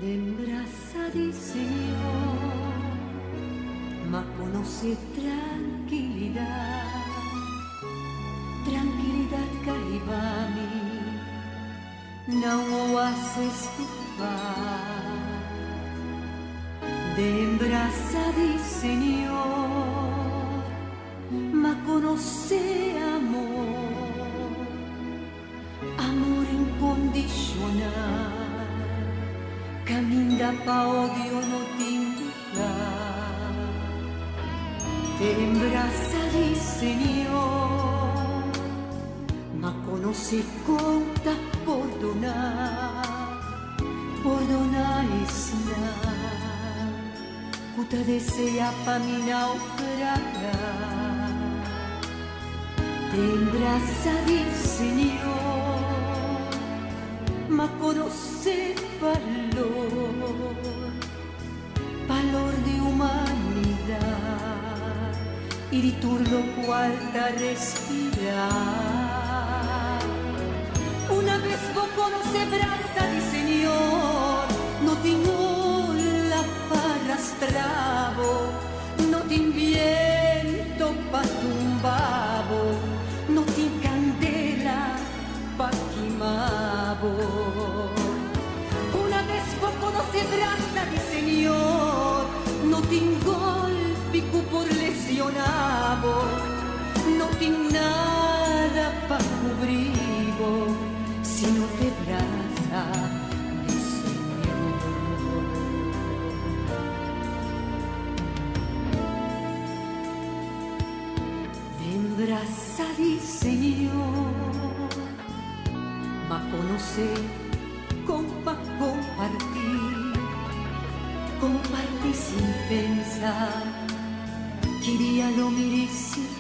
D'embrassati, Señor, ma conoce tranquilidad, tranquilidad caibami, não oasis de paz. D'embrassati, Señor, ma conoce amor, amor incondicional. Caminda pa odio no tinta, te embrassati, Señor, ma conoce conta perdonar isnar, cuta desea pa mi naufragar. Te embrassati, Señor, ma conoce valor de humanidad y ritorno cuarta respirar. Una vez vos conoce brasa di Señor, no tengo la parrastravo, no te viento pa tumbavo, no te candela pa quimavo. Una vez vos conoce brasa di Señor, no tin golpi por lesionavo, no tin nada pa cubrivo, si no te brasa di Señor. D'embrasa di Señor, ma conoce compartir sin pensar, quería lo merecer.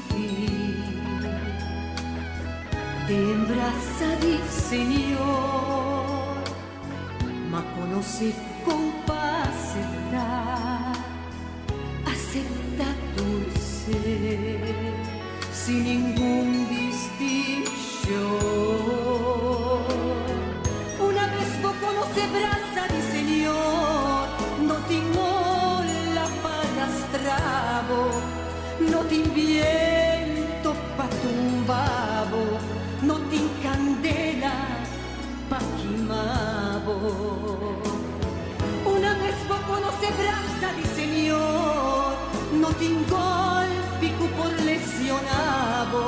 Te embrassati, Señor, ma conoce con aceptar dulce, sin ningún distinción. Una vez vos conoce brasa di Señor, no tengo la palastravo, no te viento pa tumbavo, no te candela pa quimavo. Una vez vos conoce brasa di Señor, no te golpi por lesionavo,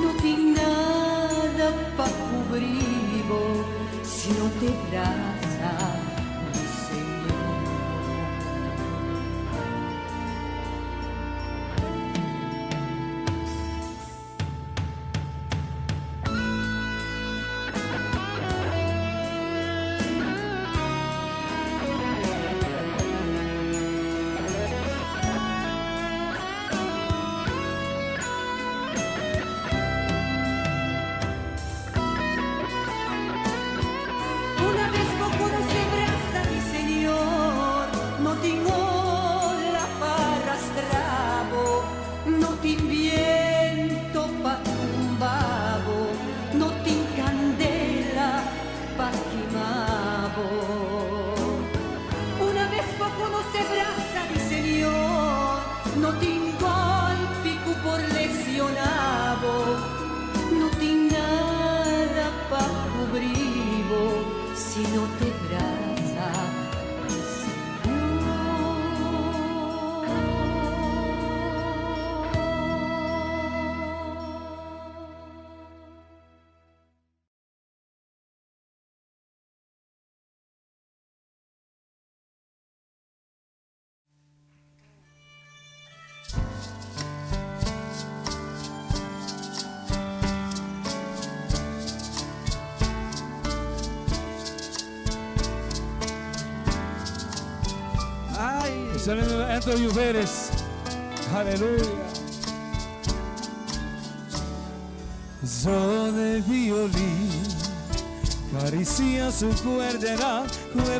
no te nada pa cubrivo, si no te brasa di Señor. Si no te abraza, Saliendo Anthony Uveres, Aleluya. Son de violín, caricia su cuerda,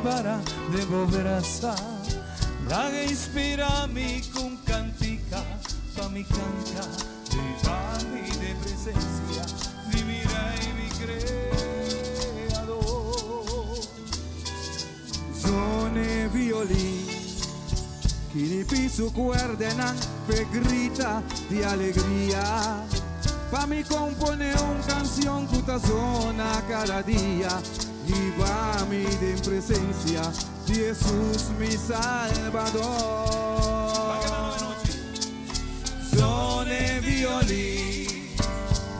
para de bobraza. La que inspira mi con cantica, pa mi canta, de pan y de presencia, divina y mi creador. Son de violín, que su cuerda, pe grita de alegría. Pa' mi compone una canción que zona cada día y pa' mi de presencia de Jesús mi Salvador. Suone violín,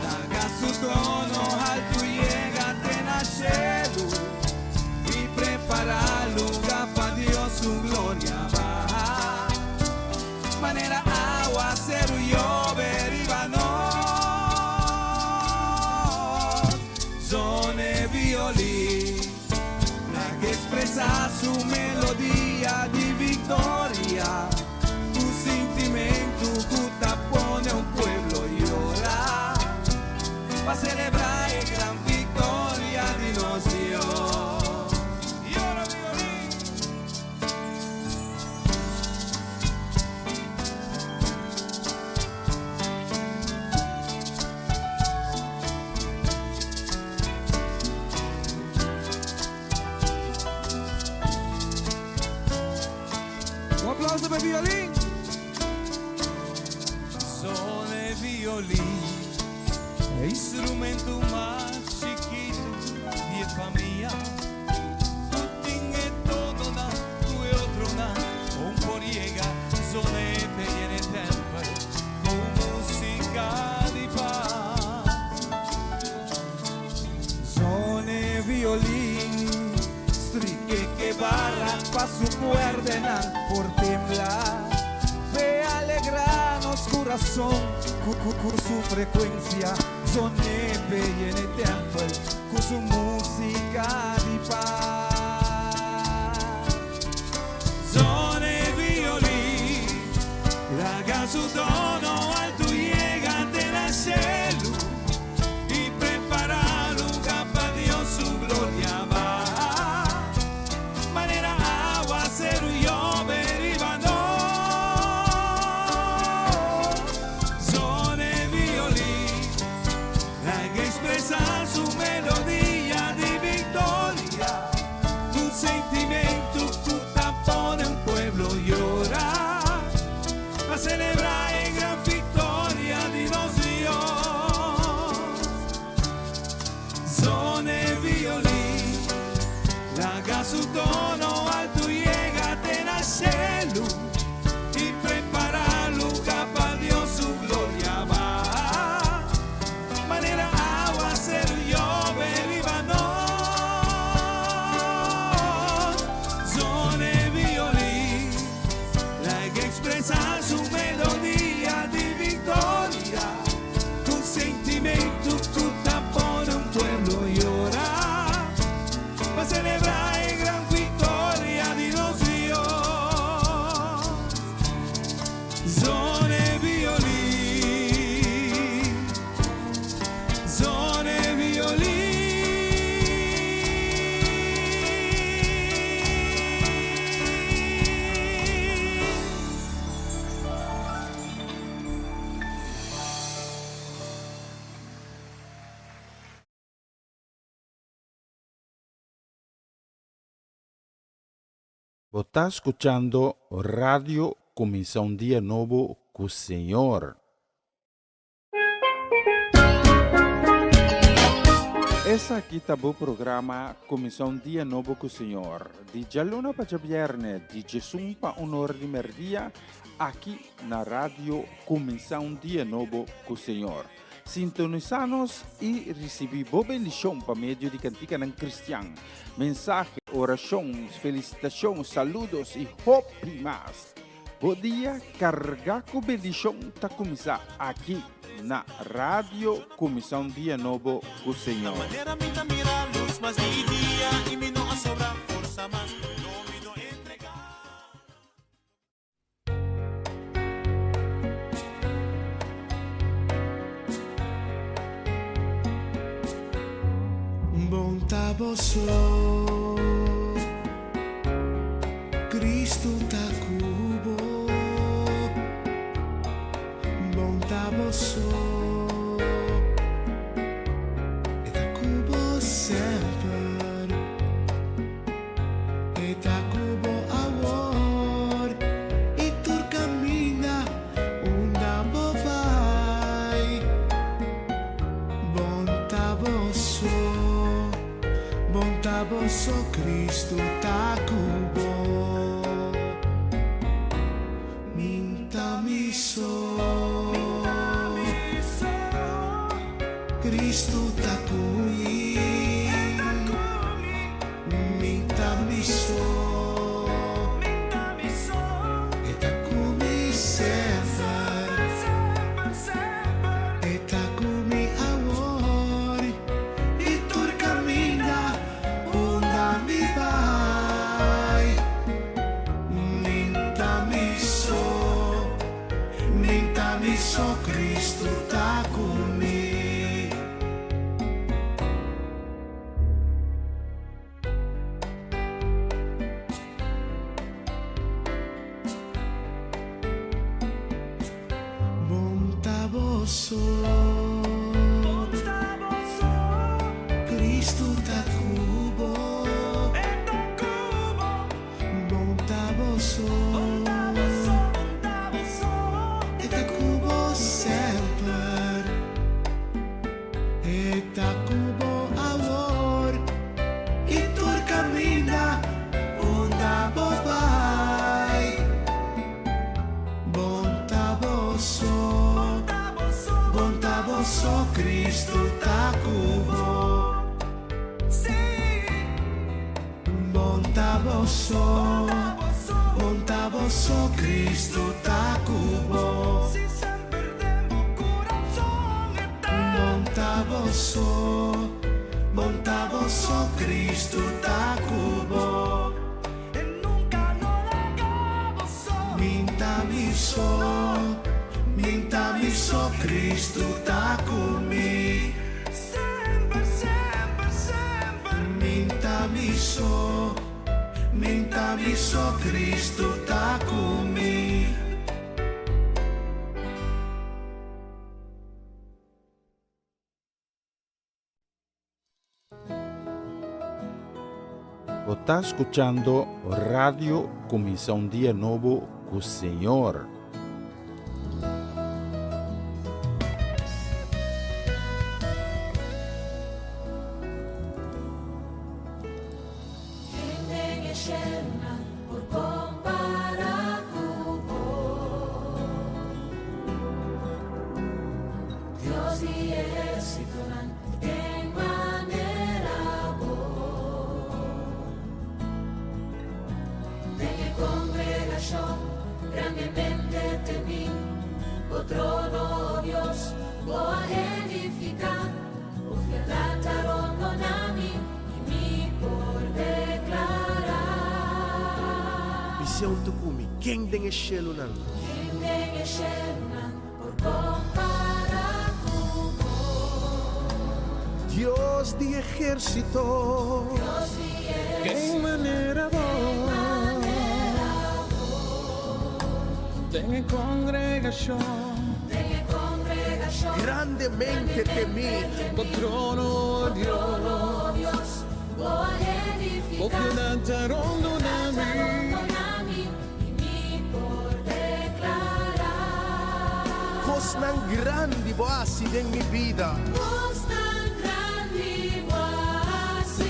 haga su tono alto y llegate en el cielo y prepara lugar para Dios su gloria va. Manera aguacero llover y vano. La que expresa su melodía de victoria, tu sentimiento que pone un pueblo llorar, para celebrar la gran victoria de nos Dios. Y ahora violín. Applauso per violín. Son el violín, el instrumento más chiquito de familia. Tú tienes todo na, tú y otro na, un poriega, son el en el tempo, con música de paz. Son el violín, strique que barra pa' su cuerda por temblar, ve alegrarnos corazón con su frecuencia, son neve y en el templo con su música de paz. Son el violín, haga su tono alto y llegate en el cielo y preparar lugar para Dios su gloria va. Manera aguacero y llover y vano. Son el violín, la que expresa su melodía de victoria, tu sentimiento que pone un pueblo llorar, para celebrar la gran victoria de los Dios. Son el violín, haga su tono alto y llegate en el cielo y prepara lugar para Dios su gloria va. Manera aguacero llover y vano. Son el violín, la que expresa su melodía de victoria, tu sentimiento que pone un pueblo llorar, para celebrar la gran victoria de los Dios. Son el violín, son el violín. Vos está escuchando Radio Comienza un Día Nuevo con el Señor. Esse aqui tá o programa Comienza un Día Nuevo con el Señor. De Giallona para viernes, de Jesus para honor de merdia, aqui na Radio Comienza un Día Nuevo con el Señor. Sintonizanos e recebi boa bendição por meio de cantiga não cristiano. Mensagem, orações, felicitações, saludos e hope mais. Bom dia, carregar com bendição está começar aqui na Rádio Comissão Dia Novo com o Senhor. Bontaboso Cristo ta cubo Bontaboso E ta cubo sempre E ta cubo amor E tu cammina una vai Bontaboso Cristo ta cubo Mintamiso Cristo ta cumi Mintamiso E ta cumi sempre E ta cumi amor E tu cammina onda mi vai Mintamiso Cristo ta cumi Bontaboso Cristo ta cubo Bontaboso E ta cubo sempre E ta cubo amor E tu cammina onda vai Bontaboso Cristo ta cubo Bontaboso Cristo ta cubo Bontaboso Cristo ta cubo Mintamiso Cristo ta cumi Mintamiso Cristo ta cumi Está escuchando Radio Comienza un Día Nuevo con el Señor. Grandemente temí, o trono Dios, voy a edificar, o fiataron donami, y mi por declarar. Visión tukumi, ¿quién den el cielo nan? ¿Quién den el cielo nan, por comparar con vos? Dios de ejército, Dios de ¿Qué manera vos? En congregación, grandemente temí, por trono Dios, voy a edificar, o fiataron donami. y mi por declarar. cosas grandi voy en mi vida. Vos tan grande voy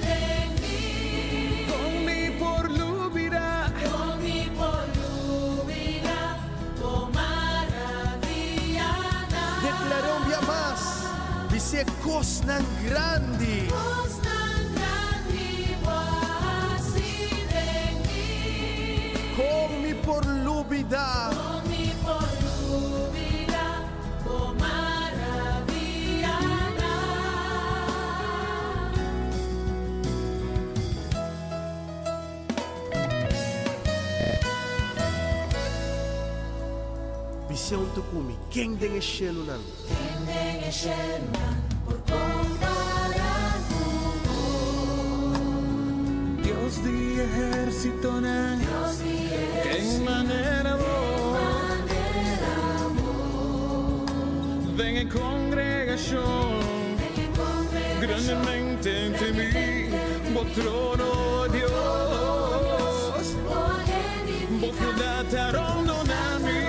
de mí, Con mi por lubirá, con mi por lluvia, con maravilla. Declaró un día más, dice cosas grandi. Vos tan grande voy de mí, Con mi por lubida, con mi por lluvia, con maravilla. visión tukumi, ¿quién den el cielo nan? En el cielo, por comparar con ejército na Dios mi que en manera ven en congregación grandemente entre mí, vos trono Dios, vos ciudad nami.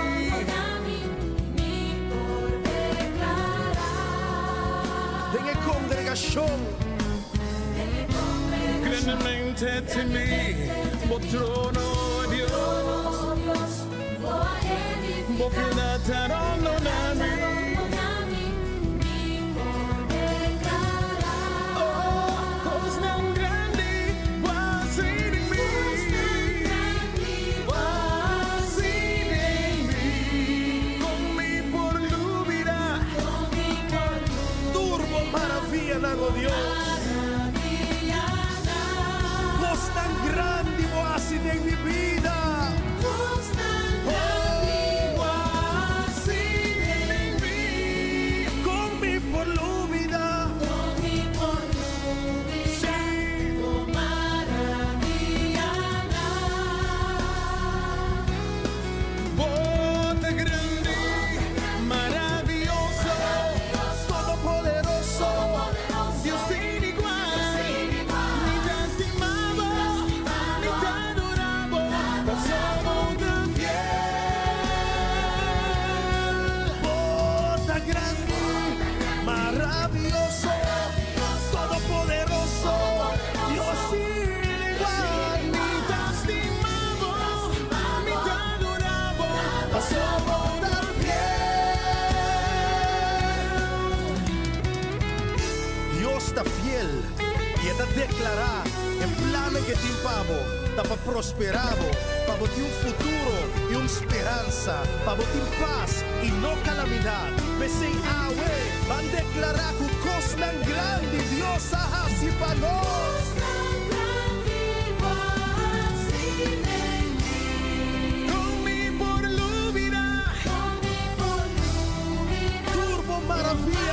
Ven en congregación grandemente entre mí, vos trono Dios, vos ciudad nami. Dios, vos tan grande vos has en mi vida. Vos tan grande vos has en mí. Con mi por lúbida. Con mi por lúbida. Sí. Oh, maravillana. Vos tan grande, maravilloso, todopoderoso. Dios sin igual, ni te estimamos, ni te adoramos, somos tan fiel. Oh, tan grande, maravilloso, todopoderoso, Dios sin igual, ni te estimamos, ni te adoramos, somos tan Dios está fiel y está declarado en planes que te impavo, está para prosperado, para botar un futuro y una esperanza, para botar paz y no calamidad. Pese a van a declarar que cosa tan grande Dios ha así para nos. Con mi por lúbida, turbo maravilla.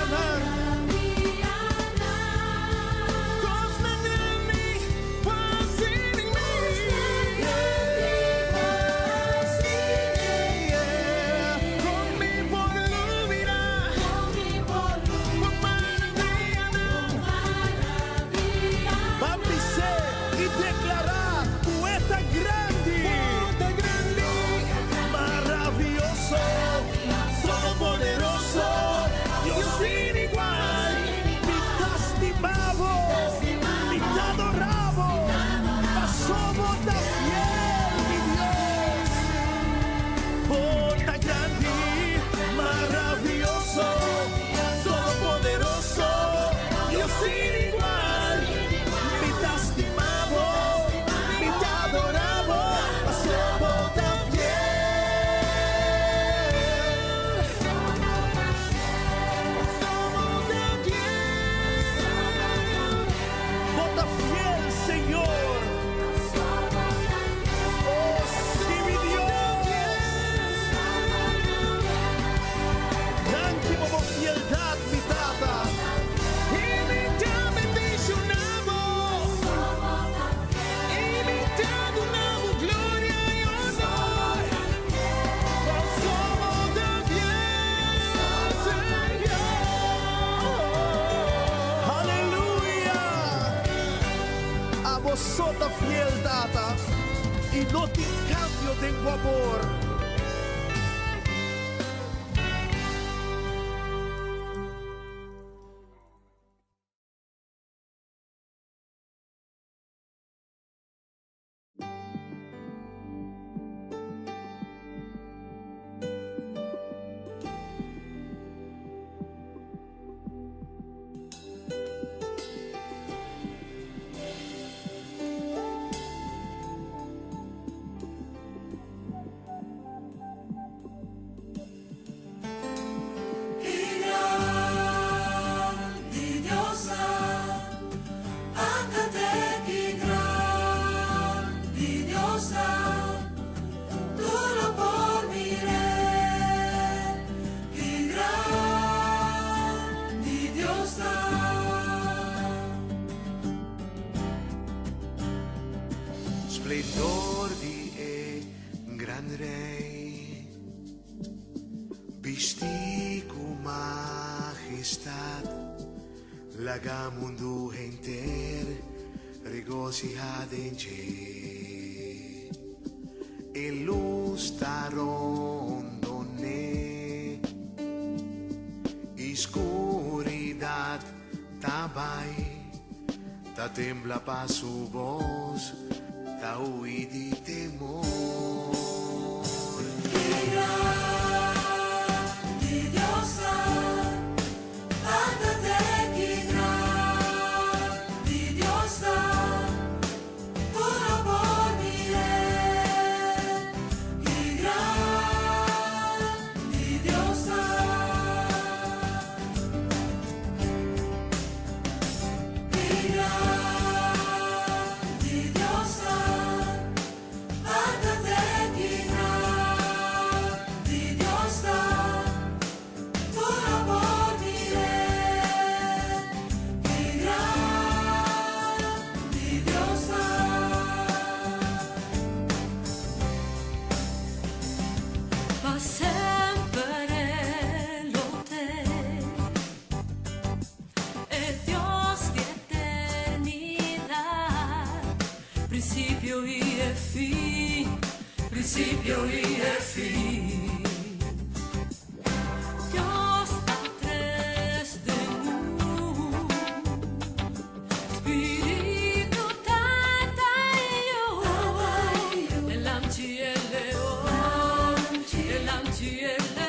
Sota fiel data y no te cambio tengo amor. splendor di gran rei, visti con majestad, laga mundo enter regocijad en che, el luz tarondone, oscuridad tabai, ta tembla pa su voz, ta huí di temor. Principio y el fin, principio y el fin. Dios a tres de uno, Espíritu Tata y yo, el amchi y el león, el amchi y el león.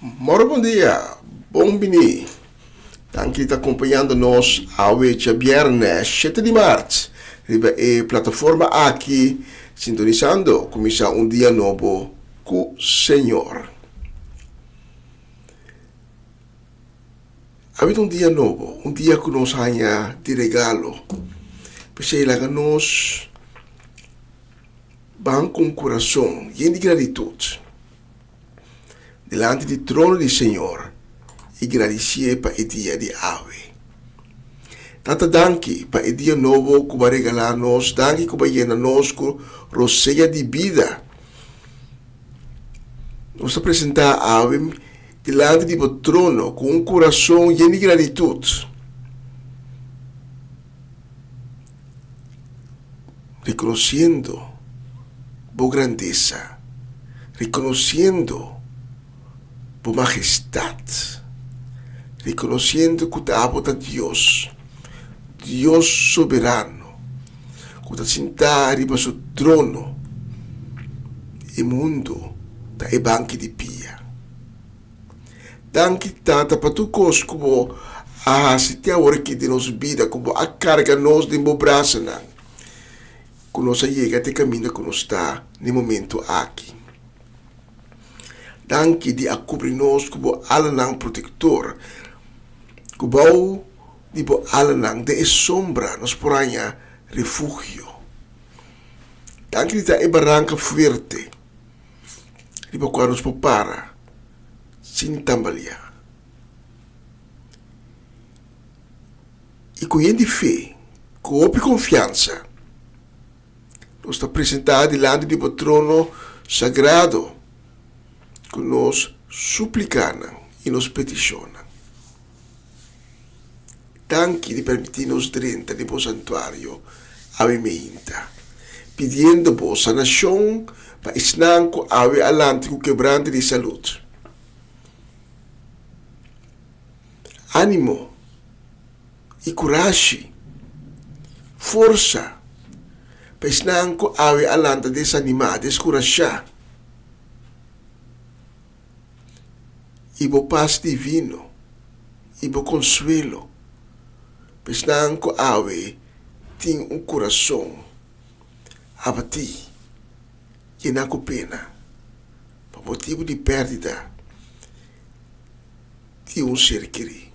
Moro, bom dia, bom bini. Dan kita acompanhando-nos ao viernes 7 de março, riba a plataforma aqui, sintonizando, começar dia novo com o Senhor. Ha habido dia novo, dia que nos hanya de regalo. Pensei lá que nos van com coração e de gratitude delante do trono do Senhor e agradecer para o dia de hoje. Tata danke para o dia novo que vai regalar nos, danke que vai llenar nos com roceia de vida. nos apresentar a diante do trono com um coração cheio de gratitude, reconhecendo a grandeza, reconhecendo a majestade, reconhecendo que está a Deus, Deus soberano, que está sentado sobre seu trono, e o mundo está em banco de pia. Danke tata para tu cos como a se hora que de nos vida como a carga nos de mo braço não. Que nós chega até caminho que nós está no momento aqui. Danke de a cobrir nós como alanang protetor. Como de bo alanang de sombra nos poranha refúgio. Danke de a barranca fuerte. De bo quando nos prepara sem tambalear. E com de fé, com confiança, nós está apresentado diante do trono sagrado, que nós suplicamos e nos peticionam. Danke de permitir-nos dentro do santuário a meinta, pedindo-vos sanação para ensinar a alante com quebrante de saúde. Ânimo e coragem, força, para ensinar a alanta desanimar, descorachar. E o paz divino, e o consuelo, para ensinar a tem coração abatido, llenar com pena, por motivo de perda de um ser querido.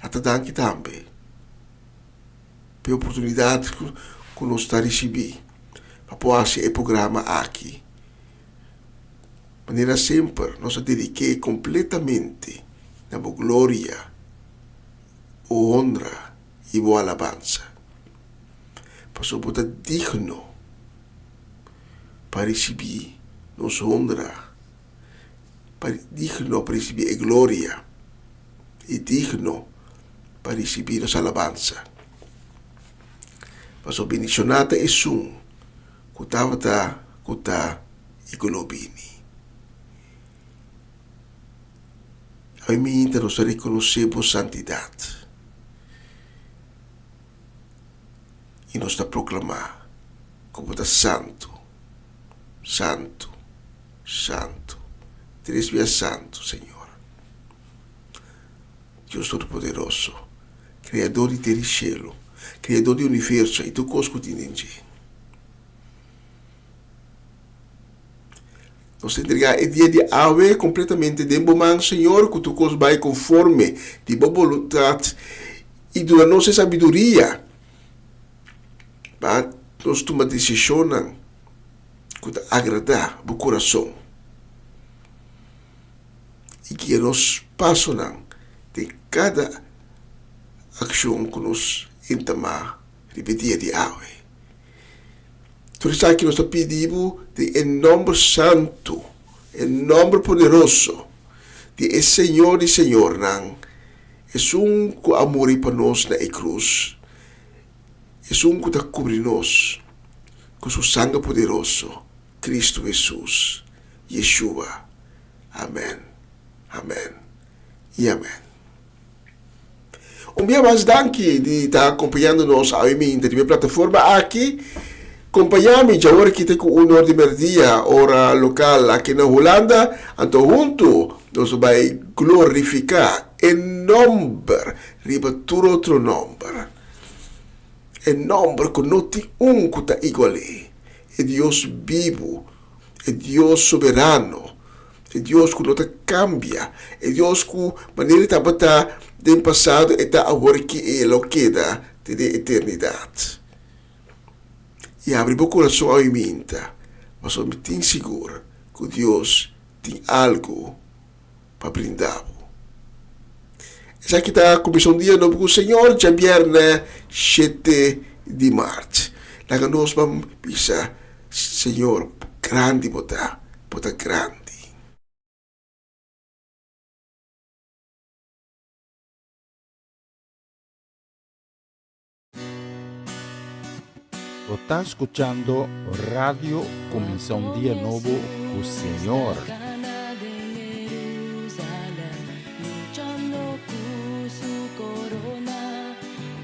Até danke também pela oportunidade que nós está recebendo para fazer esse programa aqui. De maneira sempre, nós dediquei completamente na boa glória, a honra e a alabança. Para ser digno para receber nossa honra, digno para receber a glória e digno para receber nossa alabança. Mas o bendicionado é um, que está e globini. A mim nós reconhecemos santidade. E nós está proclamar como está santo, santo, santo. Três vezes santo, Senhor. Deus Todo-Poderoso, Criador de terra e cielo, Criador do universo e tu cosco de ninguém. Nós entregar o dia de ave completamente dentro do Senhor, que tu cosco vai conforme de boa vontade e da nossa sabedoria. Para nós tomar decisão que te agradar o coração. E que nós passamos de cada ação que nós entamamos no dia de hoje. Por isso que nós pedimos de em nome santo, em nome poderoso de Senhor e Senhor, é que amor para nós na cruz. É que está cobrindo nós com seu sangue poderoso, Cristo Jesus, Yeshua. Amém. Amém. E amém. Dia mais danke de estar acompanhando nós a minha plataforma aqui. Acompanhame já hora que tem com o Norte Merdia, hora local aqui na Holanda. Então junto nós vai glorificar em nome, ribatur outro nome. Em nome que não tem que está igual. É Deus vivo, é Deus soberano. É Deus que não cambia. É Deus que maneira está do passado e está agora que ele queda de eternidade. E abre o coração à minha, mas eu me tenho seguro que Deus tem algo para brindar. Já que está começando um dia novo com o Senhor, já viernes 7 de março. Naganos bam bisa, Senyor, grande bota grande. Está escuchando Radio Comienza un día nuevo con Señor. Luchando con su corona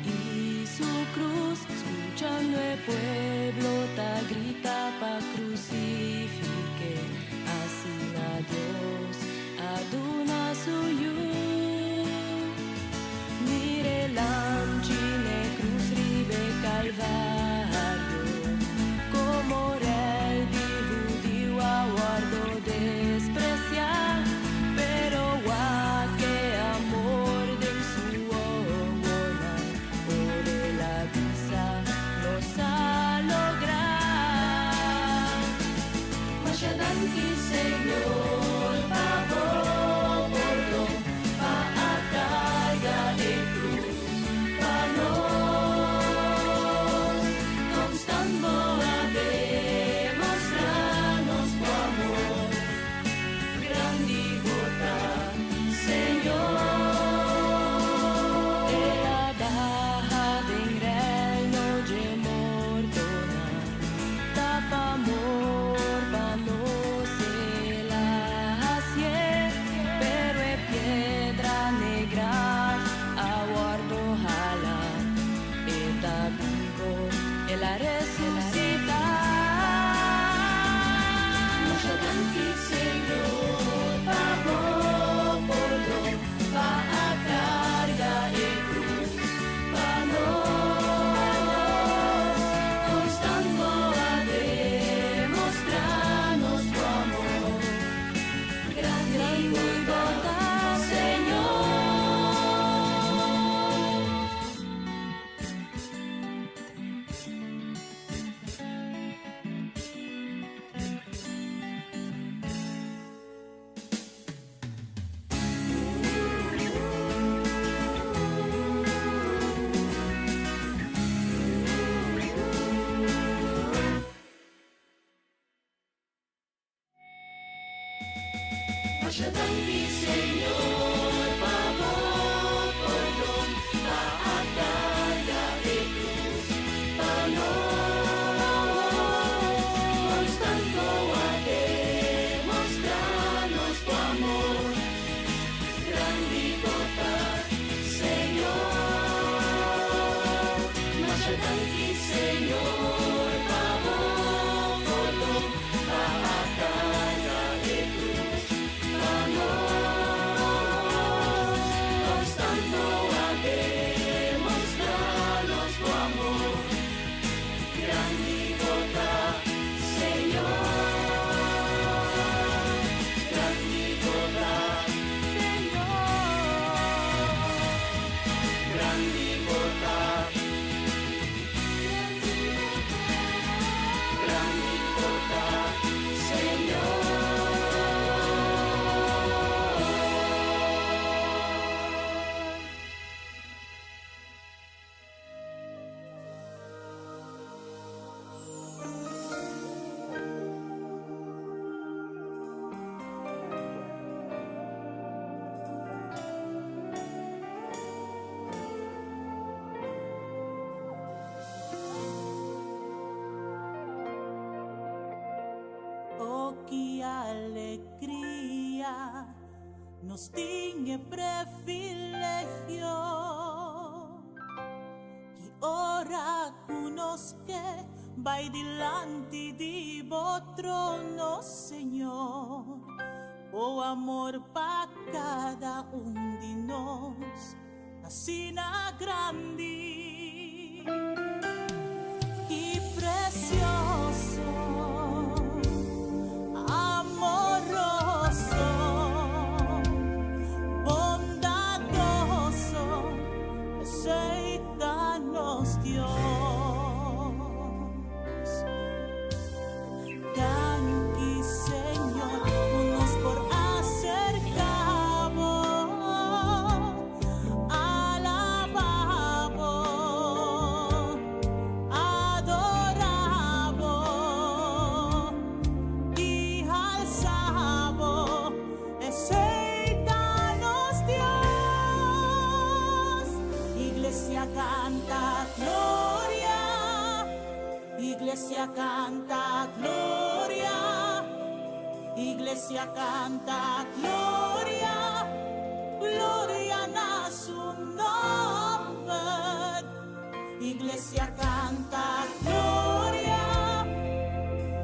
y su cruz, escuchando el pueblo ta grita pa crucifique, así a Dios aduna suyo. Mire l'angine cruz ribe calvario, como rey di judío aguardo despreciar, pero guau que amor de su obra, por la visa nos ha lograr. Mas adelante, Señor, pavor, perdón, pa a carga de cruz, pa nos, constando a demostrarnos tu amor, grande y gota, Señor. Era baja de reino de mortona, tapa amor, pa no se la hacer, pero es piedra negra, aguardo jala, está vivo, él la resucita. Nos adelante, Señor, pavor, perdón, pa a carga de cruz, pa nos, constando a demostrarnos tu amor, grande y bondad, Señor. Mas adelante, Señor, pavor, perdón, pa a carga de cruz, pa nos, constando a demostrarnos tu amor, grande y total, Señor. Mas adelante, Señor, pavor, perdón, pa a carga de cruz, pa nos, constando a demostrarnos tu amor, grande y total, Señor. Grande y total, Señor. Grande y total, grande y total, Señor. Oh, que alegría nos tiene privilegio que ora conosce vai delante di trono, Señor. Oh, amor pa cada de nos, así na grande y precioso, amoroso, bondadoso, aceita-nos Dios. Danke, Señor, unos por acercamos, alabamos. canta gloria, iglesia canta gloria, iglesia canta gloria, gloria a su nombre, iglesia canta gloria,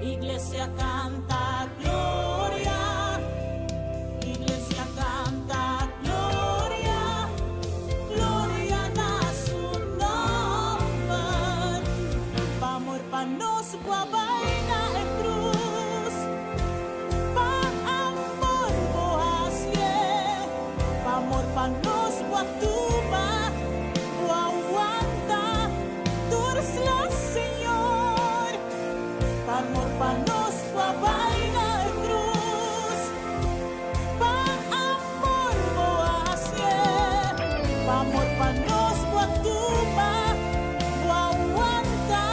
iglesia canta gloria, iglesia canta gloria, gloria a su nombre, pa' amor pa' nos guabaina en cruz, pa' amor boasie, pa' amor pa' nos guatuba, guaguanta, durs la Señor, pa' amor pa' nos guabaina en cruz, pa' amor boasie, pa' amor pa' nos guatuba, guaguanta,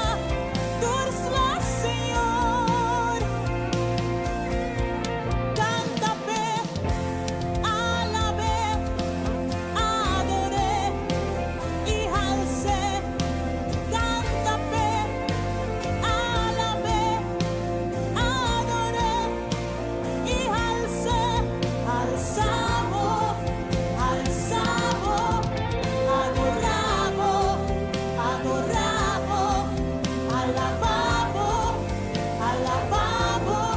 durs la Señor. Canta pe, alabe, adore y alce. Canta pe, alabe, adore y alce. Alzamos, alzamos, adoramos, adoramos, alabamos, alabamos,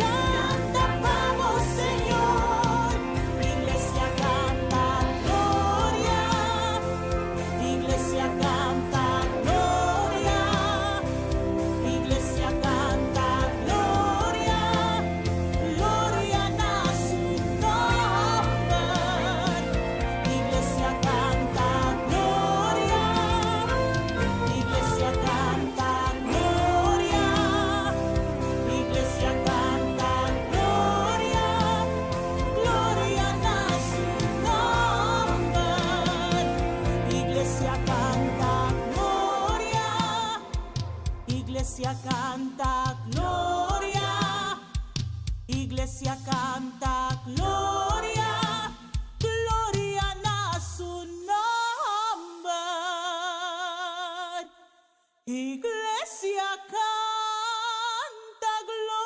cantamos, Señor. Iglesia canta gloria, iglesia canta gloria, iglesia canta gloria, gloria a su nombre. Iglesia canta gloria, iglesia canta gloria, iglesia canta gloria, gloria a su nombre. Iglesia canta gloria, iglesia canta gloria, iglesia canta gloria, gloria a su nombre. Iglesia canta gloria.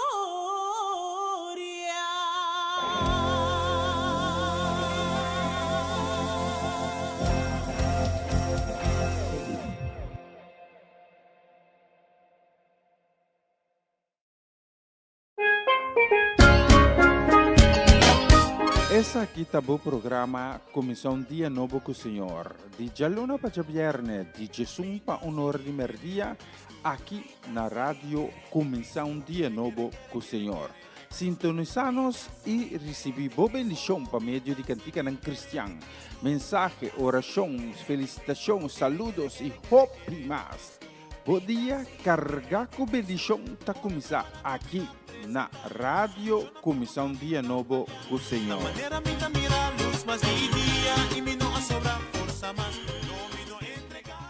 Essa aqui tá o programa Comissão Dia Novo com o Senhor. De Jalona para Viernes, de Jesus para Honor de Merdia, aqui na rádio Comissão Dia Novo com o Senhor. Sintonizanos e recebi boa bendição para meio de cantica ng Cristian. Mensagem, orações, felicitações, saludos e hope mais. Bom dia, carregar com bendição tá começar aqui na rádio Comissão Dia Novo com o Senhor. Manera minta mira luz más día y mi no sobra fuerza más no vino entregar.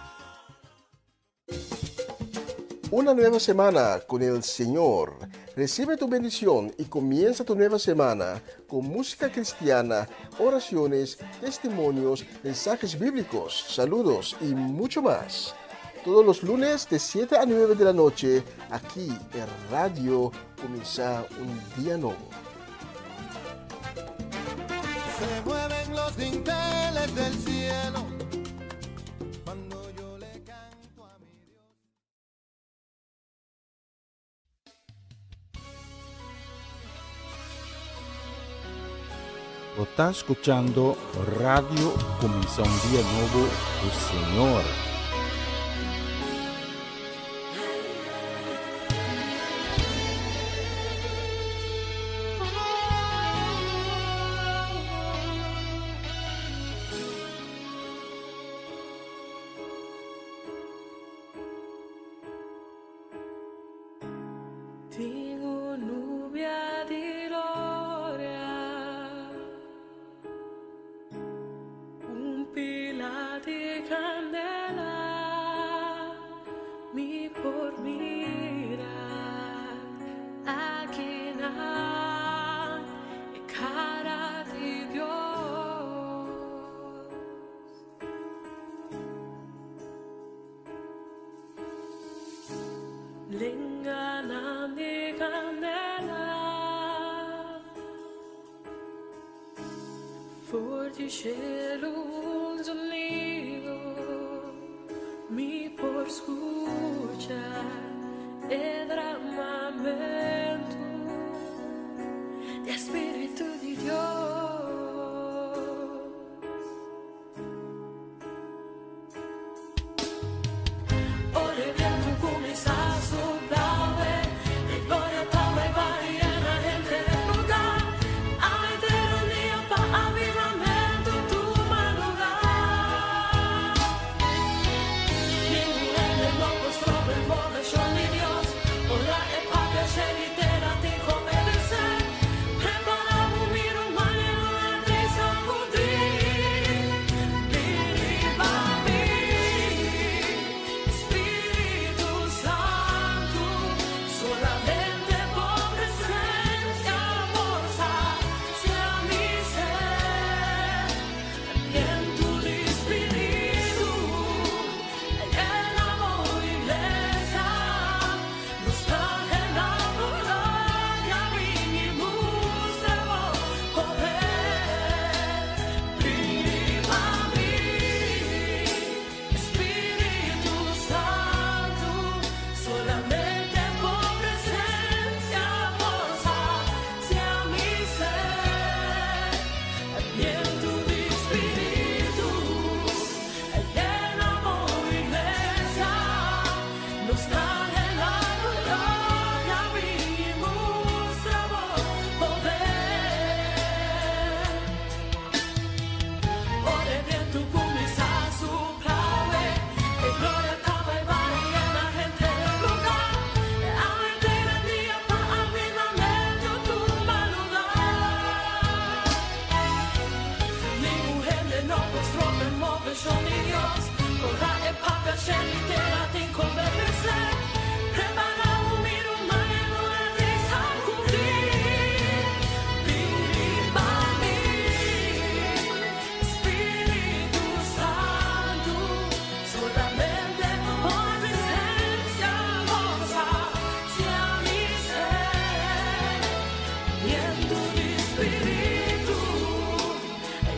Una nueva semana con el Señor. Recibe tu bendición y comienza tu nueva semana con música cristiana, oraciones, testimonios, mensajes bíblicos, saludos y mucho más. Todos los lunes de 7 a 9 de la noche, aquí en Radio Comienza un Día Nuevo. Se mueven los dinteles del cielo cuando yo le canto a mi Dios. Lo está escuchando Radio Comienza un Día Nuevo con el Señor. Tingo nubia di gloria, un pila di candela, mi por mirar aquí na cara di Dios. Lingana di candela, forti cielo unido, mi por escuchar el derramamiento del Espíritu de Dios. Ora viento comienza a soplar, y gloria tama y va llena gente del lugar. Ay, de un día para avivamiento tu madrugada. Ningún ende no mostró el mover de Dios. Ora e papia celitera ti come de ser. Prepara un miro mañana de sacudir. Viva mi Espíritu Santo, solamente por presencia forza sea mi ser. Viento de Espíritu, llenamos iglesia, nos traje la gloria, vinimos de poder. Viva mi Espíritu Santo, solamente por presencia forza sea mi ser. Viento de Espíritu, llenamos iglesia, nos traje la gloria, vinimos de poder. Ora viento comienza a soplar, e gloria tama y va llena gente del lugar. Ay, de día para avivamiento tu madrugada. Ningún gente no mostró el mover de Dios. Ora e papia celitera ti come de ser. Prepara un miro mañana de sacudir. Viva mi Espíritu Santo, solamente por presencia forza sea mi ser. Viento de Espíritu,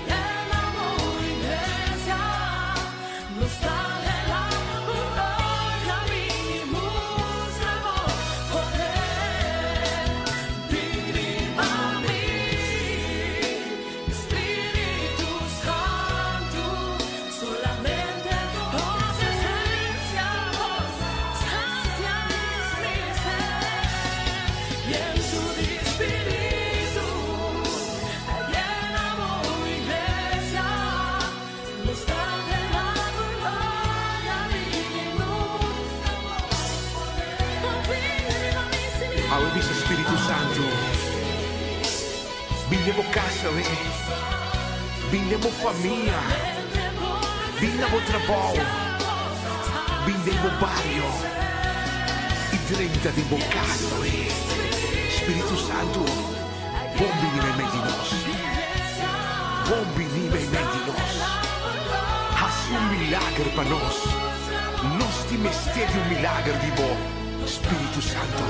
llenamos iglesia, nos trae la gloria, vinimos de poder. Viva mi Espíritu Santo, solamente por presencia forza sea mi ser. Viento de Espíritu, llenamos iglesia, nos trae la gloria, vinimos de poder. Awe sa Espiritu Santo. Binde mo casa, binde mo família, binde mo trabalho, binde mo barrio, e 30 di mo casa, Espiritu Santo, bom vinime em meio de nós, bom vinime em meio de nós, haz milagre para nós te mestede milagre de bom, Espírito Santo.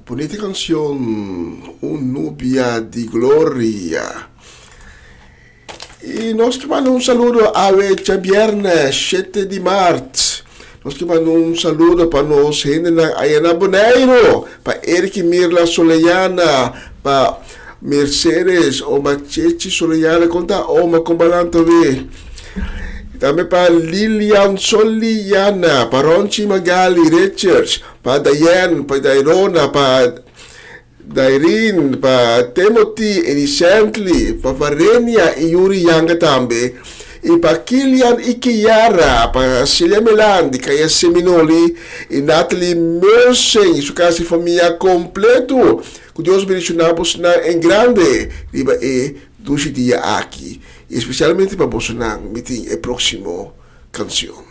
Bonita canción, Un Nubia di Gloria. Y nos que mando un saludo a Vecha Viernes 7 de marzo. Nos que mando un saludo para nos gente allá en Bonaire, para Eric Mirla Soleyana, para Mercedes o Machechi Soleyana, conta Oma Combalanto ve. Também para Lilian Soliana, para Ronchi Magali Richards, para Diane, para Dairona, para Dairin, para Timothy Enicently, para Varenia e Yuri Yanga também. e para Kilian e Kiara, para Cilia Melandi, Kaya Seminoli e Natalie Mersen, e sua casa e família completo. Que Deus bendicionamos em grande, riba e doce dia aqui, especialmente para Bolsonaro, meeting e próximo canção.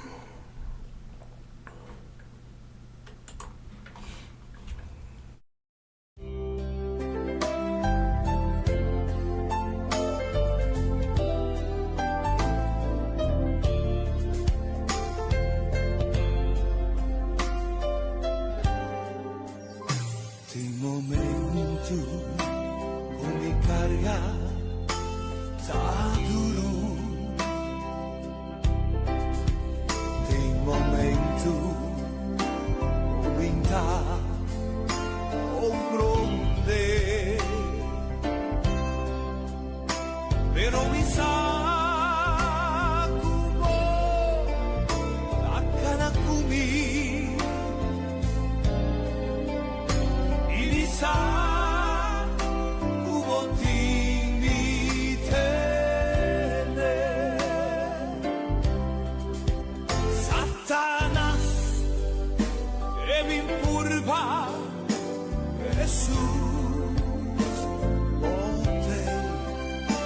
Tem momento com me carga tá duro. Tem momento com me dar comprender. Pero mi sacubo akana kumi. Sa uboting mitene Satanas emin purba Jesus ote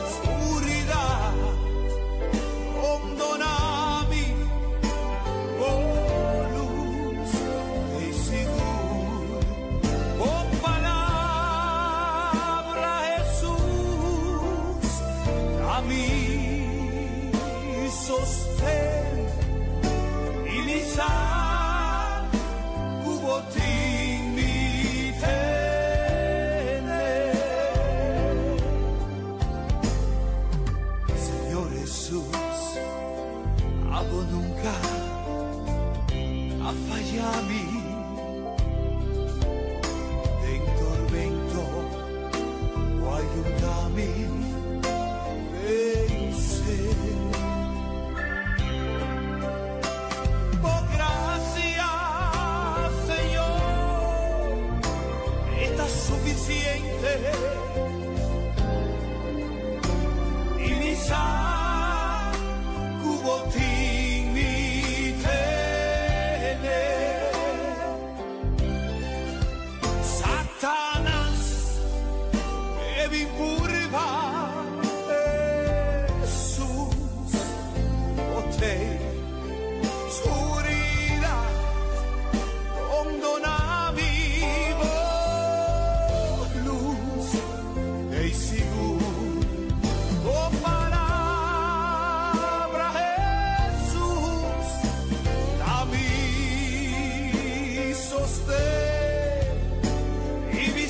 oscuridad ondonami luz e seguro mi sostén y mi cubotín mi tene. Señor Jesús, abo nunca a fallarme en tormento o ayúdame. Por gracias, Señor, está suficiente. Y mi cubotín mi tene. Satanás, que me impurba. Oscuridad, condonami luz e seguro, oh palabra Jesús, a mí sostén y mi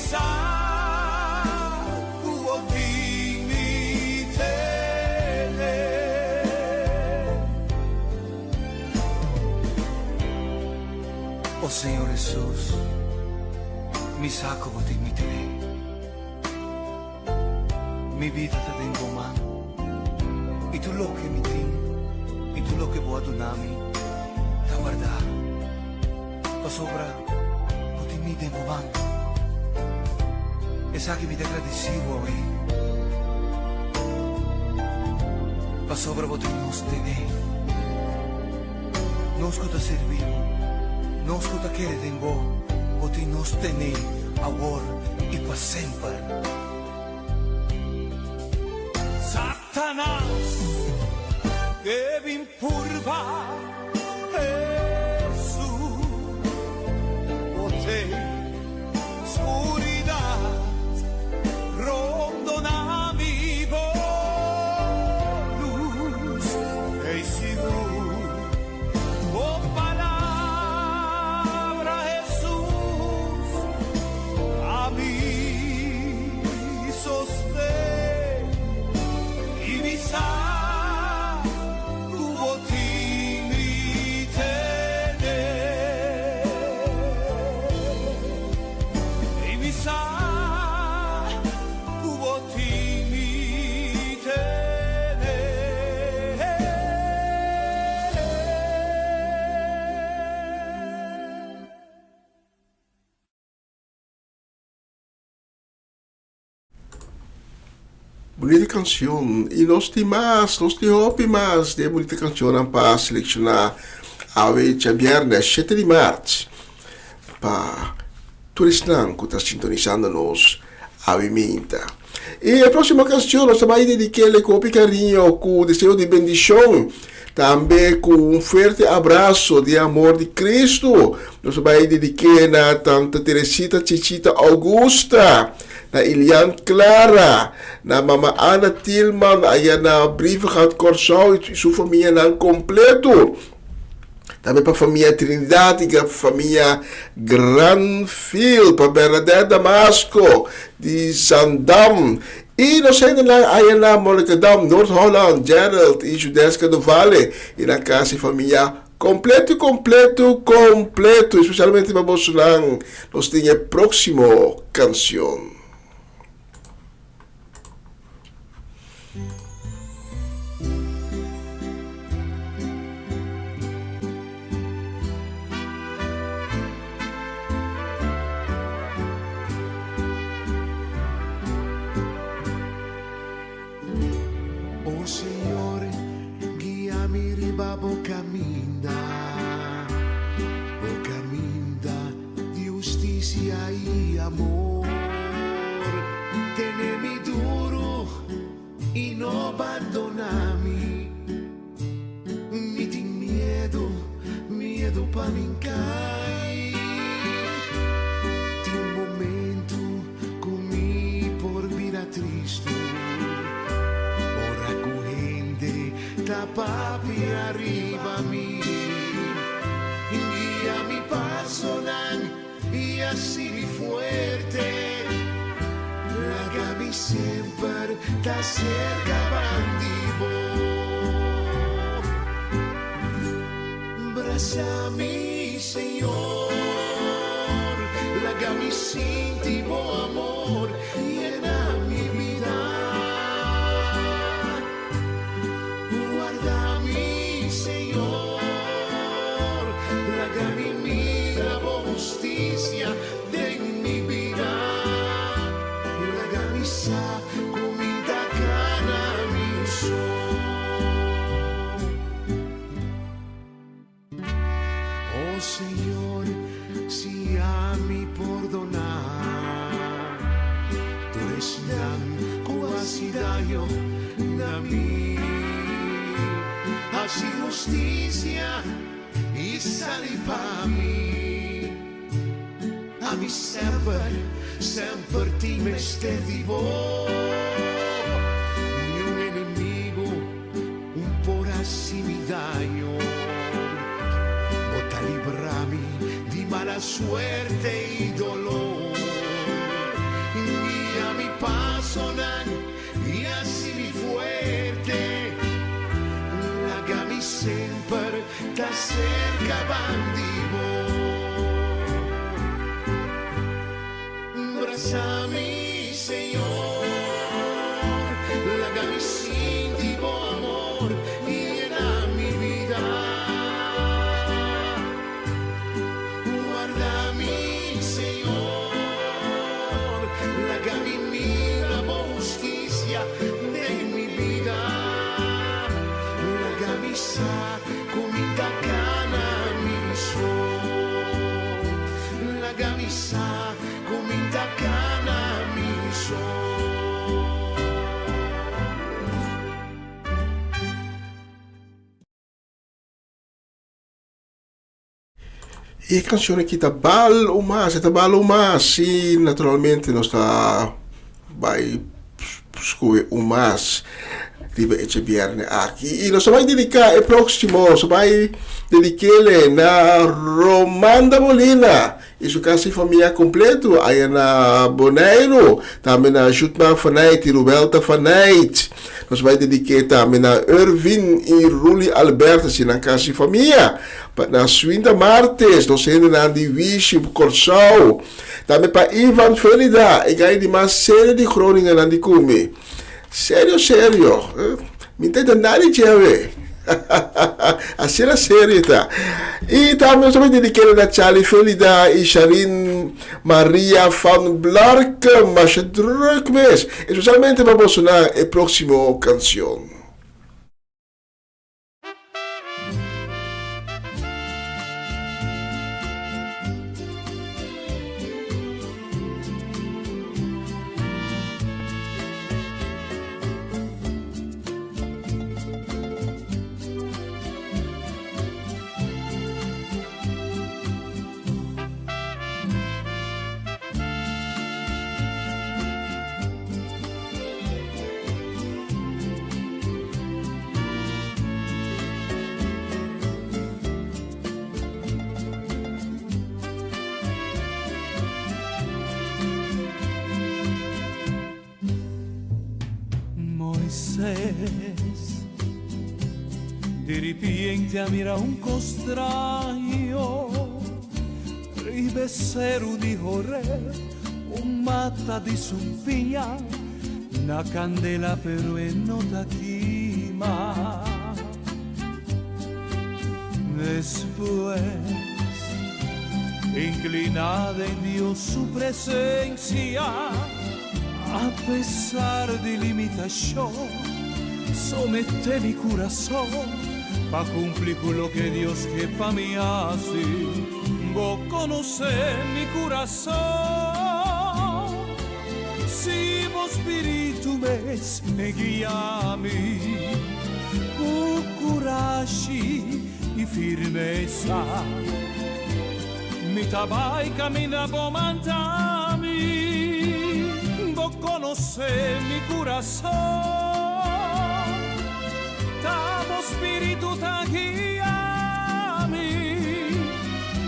cubotín mi tene. Oh Señor Jesús, mi saco botín mi tiré. Mi vida te tengo mano. Y tú lo que mi tin, y tú lo que voy a donarme, te guardar. Pa sobra, botín mi tengo mano. Esa que me te agradecido hoy. Pa sobra botín nos tené. Nos que te servimos. Nos que te tengo, botín nos tené, ahora y para siempre. Satanás, que me impurba, Jesús, boté, oscuridad, rondona mi voz, luz, e seguro, oh palabra Jesús, a mí sostén y mi cubotín mi bonita canción. Y nos hopi más de bonita canción para seleccionar a viernes 7 de marzo. Para turistas que están sintonizándonos a Viminta. Y la próxima canción nos va a dedicarle con cariño, con deseo de bendición. También con un fuerte abrazo de amor de Cristo. Nos va a dedicar a tanta Teresita Chichita Augusta, a Ilian Clara, a mamá Ana Tillman, allá na Brievengaat Corsau y su familia en completo. Também para a família Trindade, para a família Granfield, para Bernadette Damasco, de Zandam. E nós ainda aí na Monnikendam, Noord-Holland, Gerald e Judeska do Vale. E na casa família completo, especialmente para Bolsonaro. Nós temos a próxima canção. Oh Signore, guiami riba bo caminda di giustizia e amor. Tenemi duro e non abbandonami. Mi ti miedo pa mincai. Ti un momento comi por vira tristo. Da papi arrivami, guíami paso y así fuerte, lágami siempre da cerca bandivo, brázami Señor, lágami sin ti amor, llena mi vida. Guardami, Señor, lágami mira justicia de mi vida, lágami sa cominta cana mi sol. Oh Señor, si a mi perdonar, tú eres tan cuasidayo na mi. Así justicia y sali pa' mí. A mí sempre ti me vivo. Ni un enemigo, un por así mi daño. Bota librami di mala suerte y dolor. Y a mi paso y así mi fuerte. Lágami sempre da cerca bandivo. Brázami, Señor, lágami sin ti amor y llena mi vida. Guardami, Señor, lágami mira justicia de mi vida. Sa cominta cana mi sol, la camisa cominta cana mi sol. E a canzone que tá balo mais, e naturalmente nós tá vai escolher o mais riba esse viernes aqui. E nós vamos dedicar o próximo, nós vamos dedicar na Romanda Molina e sua casa e família completo, aí na Boneiro, também na Jutma Fanait e Rubelta Fanait. Nós vamos dedicar também na Irvin e Ruli Alberto, na casa e família. Na Swinda Martes, nós ainda na Divishi Corsau. Também para Ivan Felida, e aí de uma série de crônicas na Dicumi. Sério. Me entende nada de ver. Así la serietà. E también sono dedicato a Charlie Felida e Sharin Maria van Blark, mas druk mes. E specialmente per suonare il prossimo canzone. Di repente a mira un costraio, rivessero di correr, un matta di sumpigna, una candela però è nota quima. Después, inclinada en Dios su presencia, a pesar de limitación, somete mi corazón pa cumplir con lo que Dios que pa mí hace. Vos conocés mi corazón, si vos espíritu me guía a mí, con coraje y firmeza, mi tabai camina bomantami. Vos conocés mi corazón, Tamo spirito ta guiami,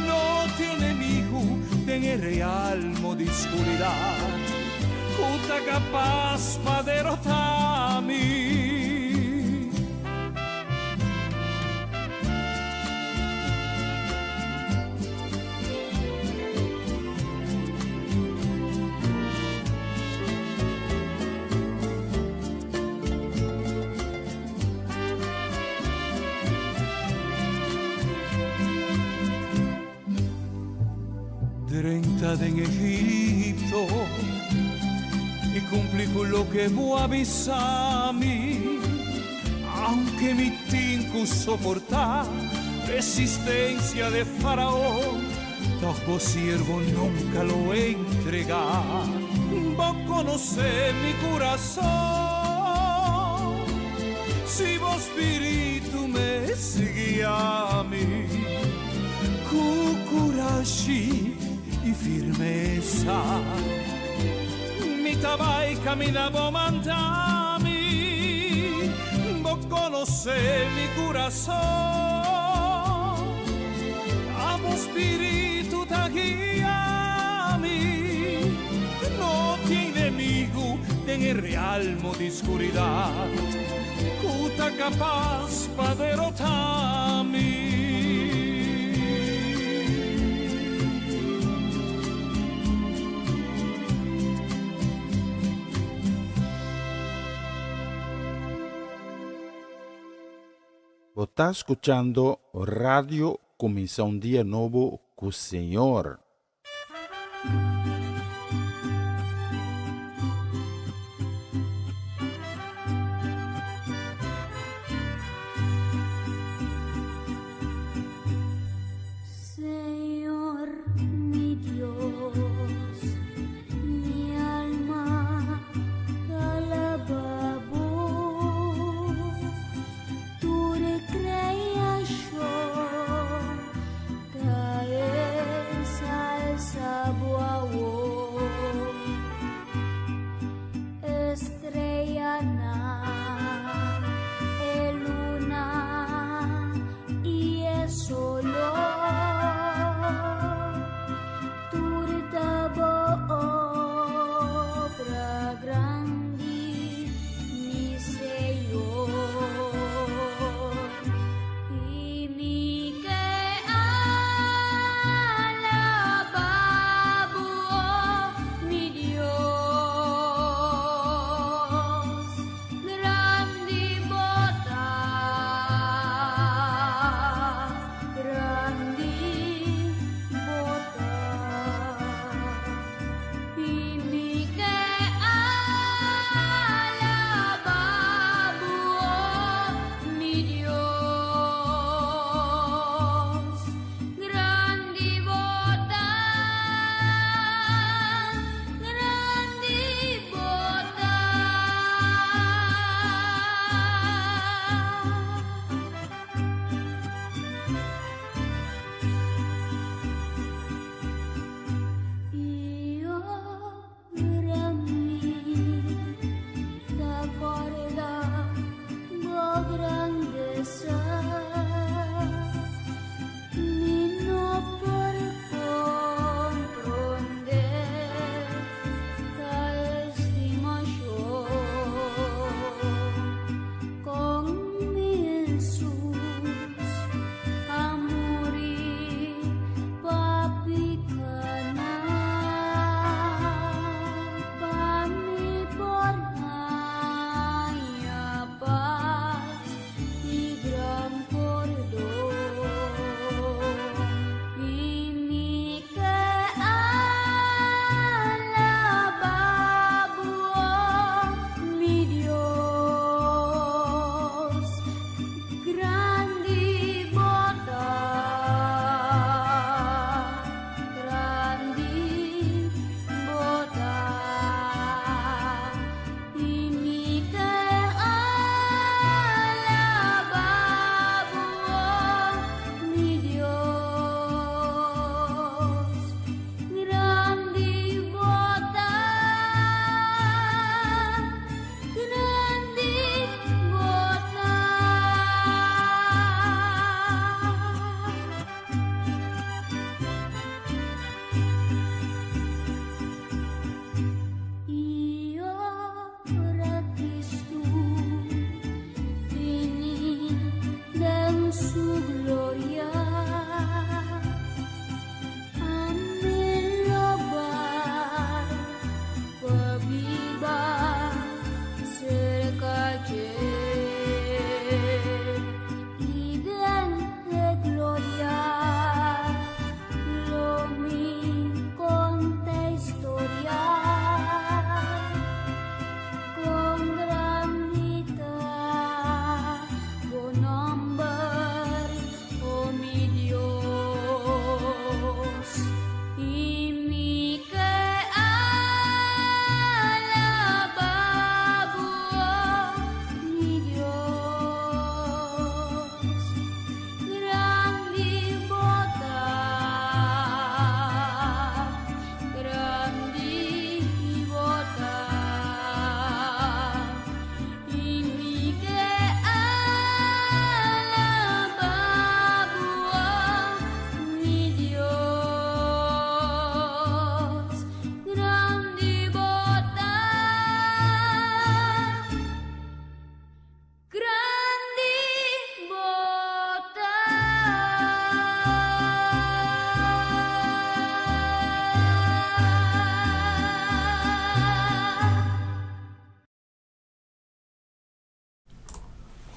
no tiene enemigo en realmo di oscuridad, puta capaz pa derrotarmi. En Egipto y cumplí con lo que vos avisami, aunque mi tinco soportar resistencia de faraón, todo siervo nunca lo entregar. Vos conocés mi corazón, si vos espíritu me sigue a mí, con coraje y firmeza, mi tabai caminavo mandami, vos conocés mi corazón, amo espíritu ta guiami, no tiene enemigo en el realmo de oscuridad, cuta capaz pa derrotarmi. Vos está escuchando Radio Comienza un Día Nuevo con el Señor. Señor, mi Dios, mi alma te alaba vos. Tu recreación te ensalza a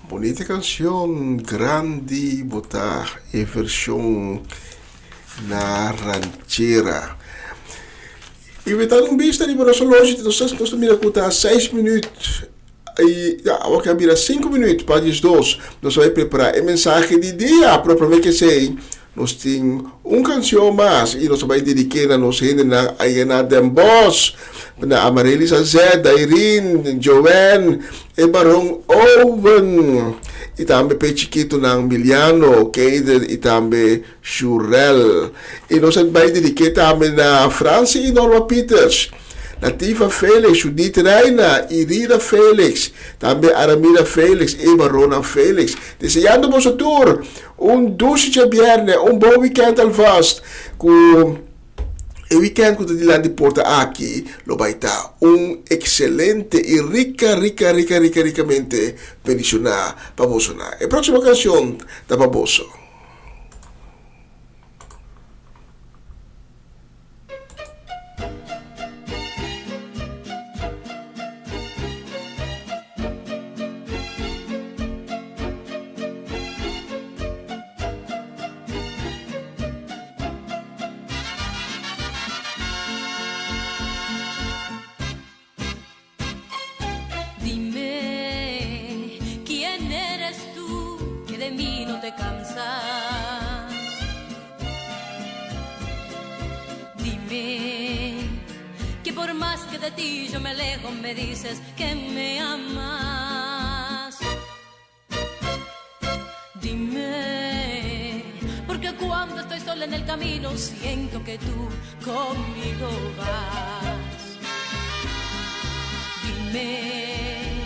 Bonita canción, grande, bota e versión na ranchera. E we estão vista de para hoje, nós mira que 6 minutos e vamos cambiar 5 minutos para as 2. Nós vamos preparar a mensagem de dia, propriamente que sei. Nós temos canção mais e nós vamos dedicar a nós na Ayana Dembos, na Amarelisa Zed, Irene, Joanne, e Barong Owen, e também para chiquito na Miliano, Kader e também Shurel. E nós vamos dedicar também na Franci e Norma Peters. Nativa Felix, Judith Reina, Irida Felix, também Aramira Felix e Barona Felix. Desejando vos tour dulce viernes, bom weekend alvast. Com o weekend que de lá de Porta aqui, lo vai estar excelente e ricamente bendicionado para vos. A próxima canção da Baboso. Me dices que me amas. Dime, porque cuando estoy sola en el camino siento que tú conmigo vas. Dime,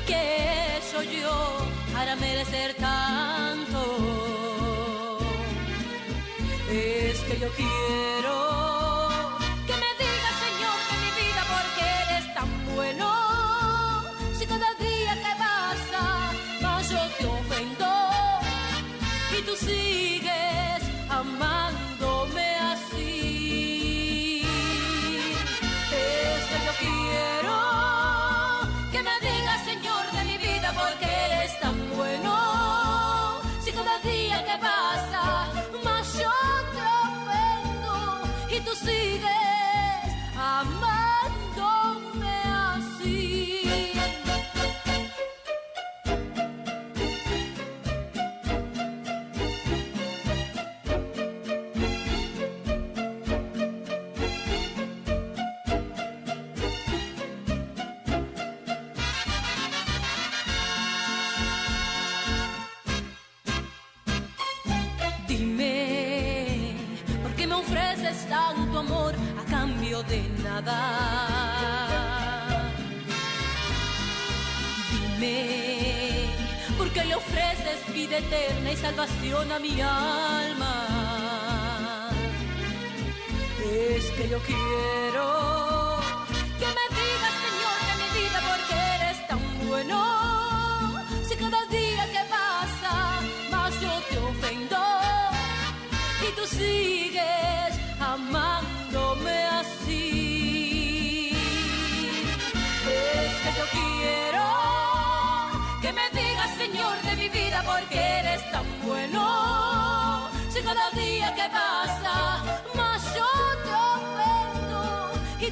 ¿qué soy yo para merecer tanto? Es que yo quiero tú sigues amándome así. Es que yo quiero que me digas, Señor de mi vida, porque eres tan bueno. Si cada día que pasa más yo te ofendo y tú sigues amándome así. Tanto amor a cambio de nada. Dime, ¿por qué le ofreces vida eterna y salvación a mi alma? Es que yo quiero que me digas, Señor de mi vida, porque eres tan bueno. Si cada día que pasa más yo te ofendo y tú sigues amándome así. Es que yo quiero que me digas, Señor de mi vida, porque eres tan bueno. Si cada día que pasa más yo te ofendo y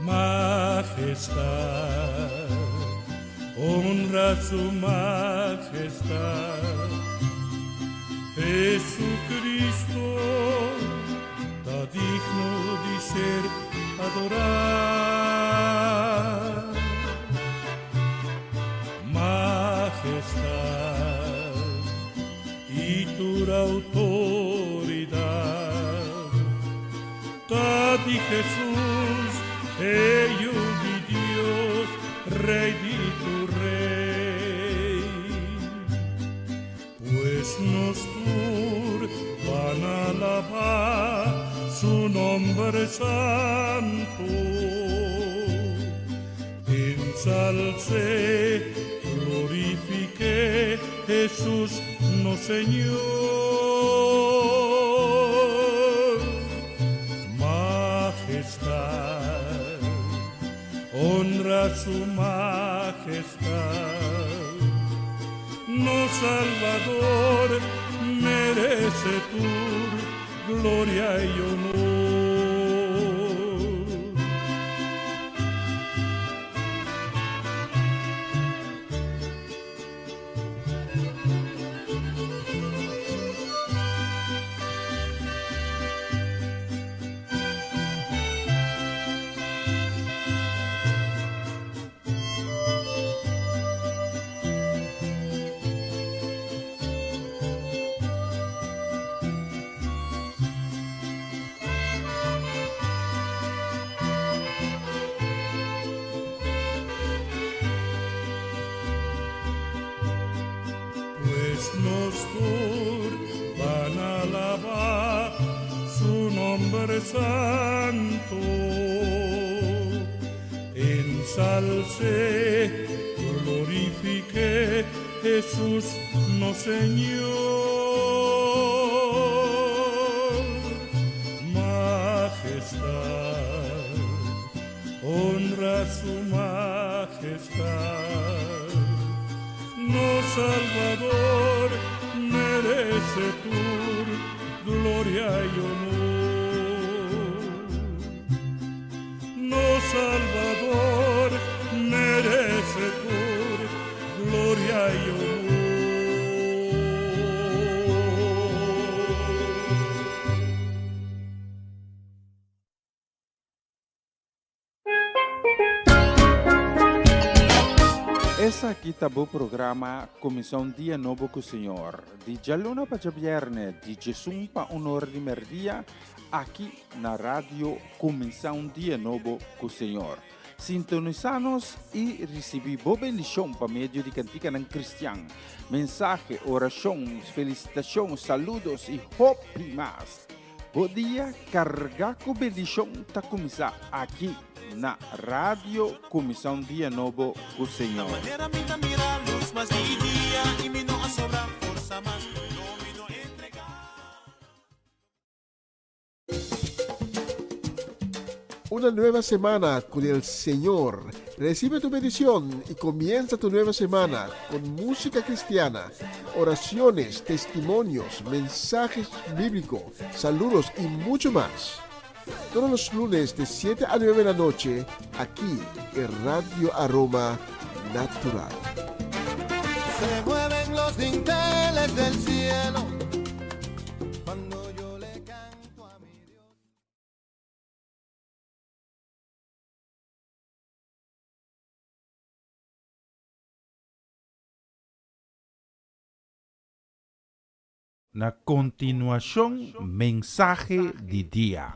Majestad, honra su majestad. Jesucristo está digno de ser adorado. Majestad y tu autoridad, está de Jesús, ello de Dios, Rey de tu Rey. Pues nos van a alabar su nombre santo. Ensalce, glorifique Jesús, no Señor. Majestad, honra su majestad. No Salvador, merece tu gloria y honor. Nos van a alabar su nombre santo. Ensalce, glorifique Jesús, no Señor. Majestad, honra su majestad. No Salvador, merece tu gloria y honor. No Salvador, merece tu gloria y honor. Essa aqui tá o programa Comissão Dia Novo com o Senhor. De Jaluna para Viernes, de Jesus para Honor de Merdia, aqui na rádio Comissão Dia Novo com o Senhor. Sintonizanos e recebi boa bendição para meio de cantiga não cristã. Mensagem, orações, felicitações, saludos e hope mais. Bom dia, carregar com bendição tá começar aqui na rádio Comissão Dia Novo com o Senhor. Una nueva semana con el Señor. Recibe tu bendición y comienza tu nueva semana con música cristiana, oraciones, testimonios, mensajes bíblicos, saludos y mucho más. Todos los lunes de 7 a 9 de la noche, aquí en Radio Aroma Natural. Se mueven los dinteles del cielo cuando yo le canto a mi Dios. Na continuación, mensaje de día.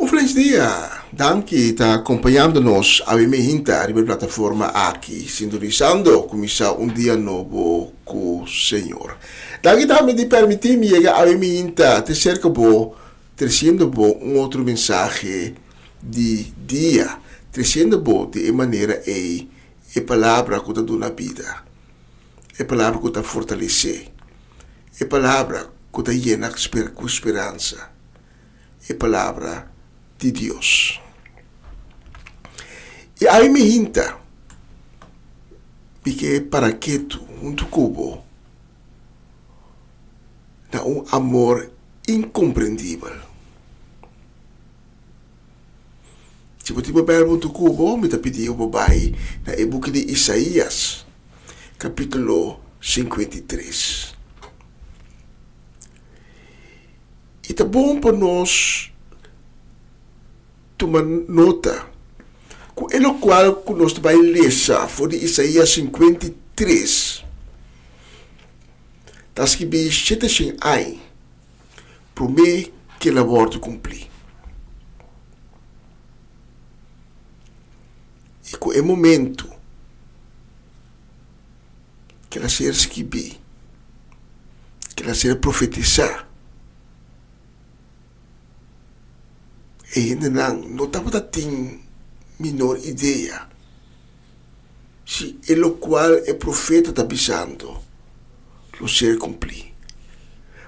Um feliz dia! Danke está acompanhando-nos a minha plataforma aqui, sintonizando começar dia novo com o Senhor. Danke também de permitir-me chegar a minha te cerca trazendo outro mensagem de dia, trazendo de maneira a palavra que dá na vida, a palavra que dá fortalecer, a palavra que está llena com esperança. É a palavra de Deus. E aí me hinta que para que tu, cubo, dá amor incompreendível. Se você tiver um cubo, me está pedindo babai na e-book de Isaías, capítulo 53. E tá bom para nós tomar nota com o qual que nós vai ler foi de Isaías 53. Está escrito 7 anos para mim que ela volta cumprir. E com o momento que ela ser escrita, que ela ser profetizar, e ainda não estava tendo menor ideia se o qual o profeta está avisando lo ser cumprir.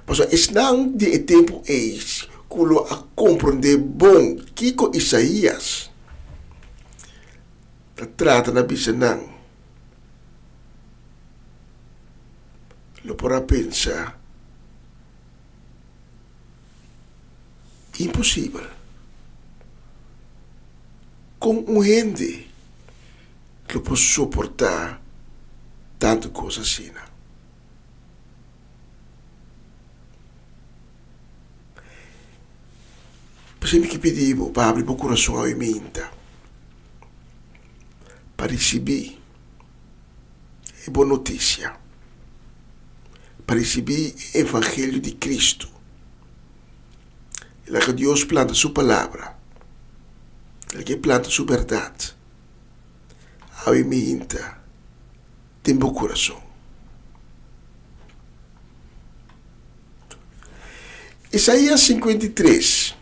Mas é não de tempo eis que lo a compreender bom que com Isaías trata na bisa não lo para pensar impossível com gente que pode suportar tanta coisa assim. Por isso que pedivo para abrir o coração e mente para receber a boa notícia, para receber o Evangelho de Cristo. E lá que Deus planta sua palavra, que planta sua verdade, ao mente, tem bom coração. Isaías 53,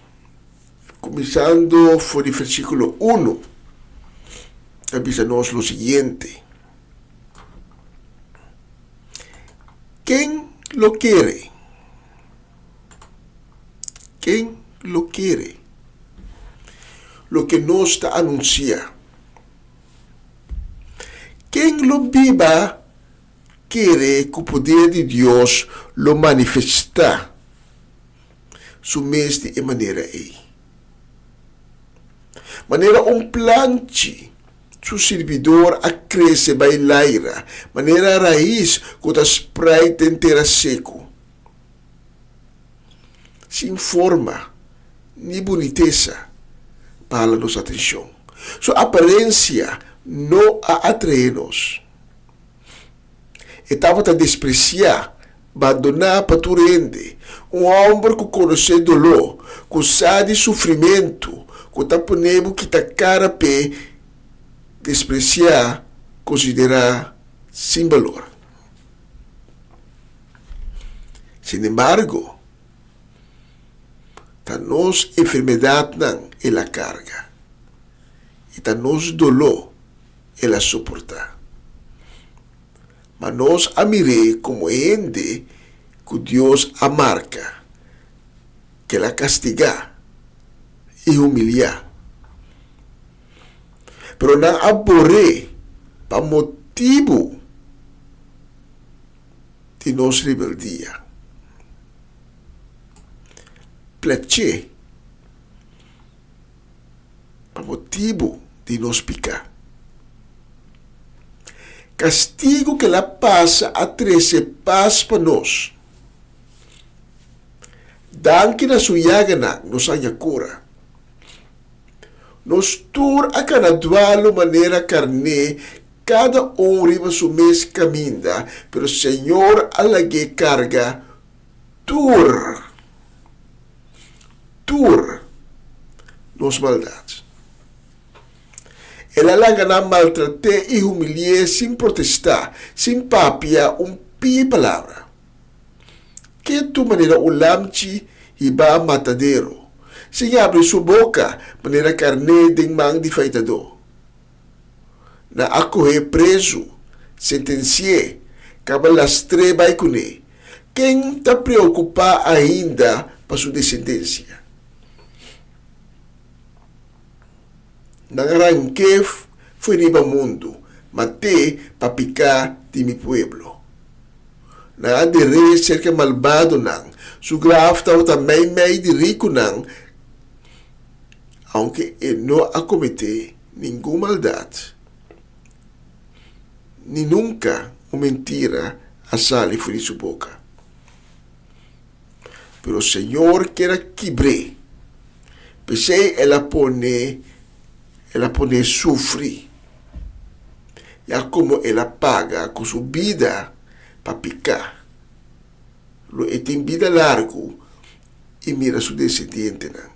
começando por o versículo 1, avisa-nos o seguinte: quem lo quiere? Quem lo quiere? Lo que nos está anuncia. Quem lo viva quiere que o poder de Deus lo manifesta su mês de maneira aí. Maneira plante su servidor a crescer bailaira, maneira raiz que está espreita inteira seco. Sem forma, nem boniteza, para nossa atenção. Sua aparência não a atrai-nos. Estava a despreciar, abandonar para tu rende. Homem que conhece dolor, que sabe sofrimento, que está ponendo que está cara pé, despreciar, considerar sem valor. Sin embargo, a nossa enfermidade não ela carga, e a nosso dolor ela suporta. Mas nós a mirei como ende que Deus a marca, que ela castiga e humilhar. Pero não aborre para motivo de nossa rebeldia. Placer para motivo de nos picar. Castigo que ela passa a trazer paz para nós. Danke na suyagana nos haya cura. Nos tur a canadualo maneira carne, cada riba su mes caminda, pero Senhor alague carga tur nos maldades. Ela laga na maltrate e humilhe sem protestar, sem papia pi palavra. Que tu maneira ulamchi e ba matadero, sem abre sua boca, maneira carne de mang de feitador. Na acorre preso, sentencié, cabalastre baikune, quem está preocupado ainda para sua descendência? Não arranque foi riba mundo, matei para picar de mi pueblo. Não há de rei cerca malvado não, su grafta também meio de rico não, aunque ele não acomete nenhuma maldade, nem nunca uma mentira a sale fora de sua boca. Pero o Senhor quer quebrar, pensei ela pone sofrer, e como ela paga com sua vida para picar, ele tem vida largo e mira seu descendente não.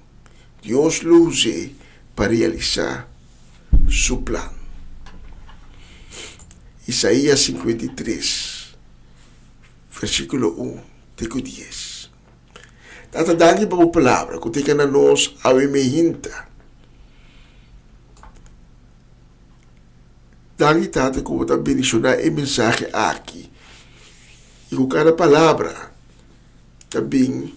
Deus lo usa para realizar seu plano. Isaías 53, versículo 1 até 10. Tata danke para a palavra, que tem na nós a emergência. Danke tata que você bendicionar a mensagem aqui. E com cada palavra, também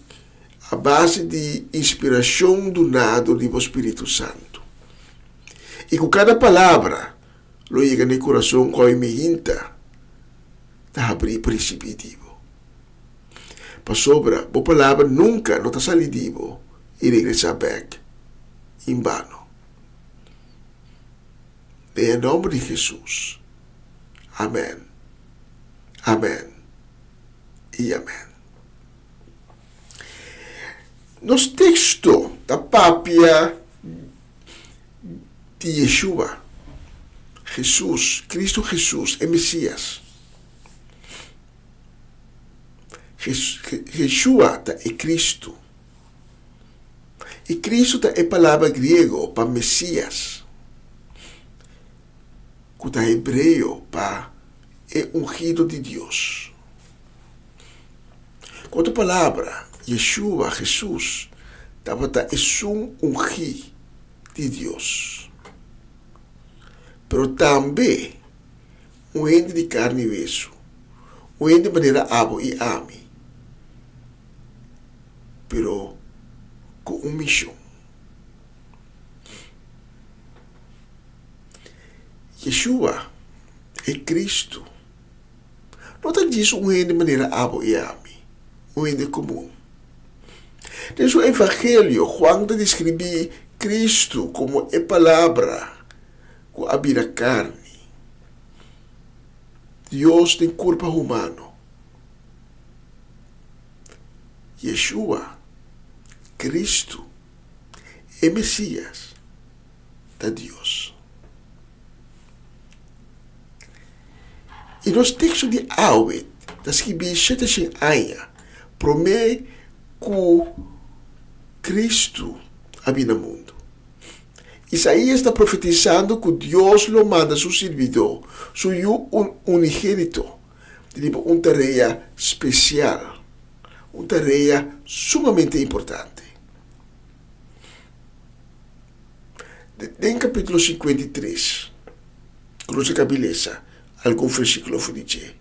a base de inspiração do nado do Espírito Santo. E com cada palavra, lo chega no coração com a emergência, está abrir perceptivo. Para sobra, a palavra nunca não está salidivo e regressar back em vano. Em nome de Jesus. Amém. Amém. E amém. Nos textos da Pápia de Yeshua, Jesus, Cristo Jesus, é Messias. Yeshua é Cristo. E Cristo é a palavra grego para Messias. Que é hebreu para é ungido de Deus. Com outra palavra, Yeshua, Jesus, é um ungido de Deus. Pero também um ente de carne e osso, um ente de maneira abo e ame, pero com uma missão. Yeshua é Cristo. Não está dizendo um ente de maneira abo e ame, um ente comum. Nesse evangelho, Juan descreve Cristo como a palavra que habita carne. Deus tem corpo humano. Yeshua, Cristo, é Messias de Deus. E nos textos de Awet, está escrito 7 anos, promete que Cristo habita no mundo. Isaías está profetizando que Deus lo manda a seu servidor, seu unigênito, de uma tarefa especial, uma tarefa sumamente importante. Em capítulo 53, cruza a beleza, algum versículo foi dizer.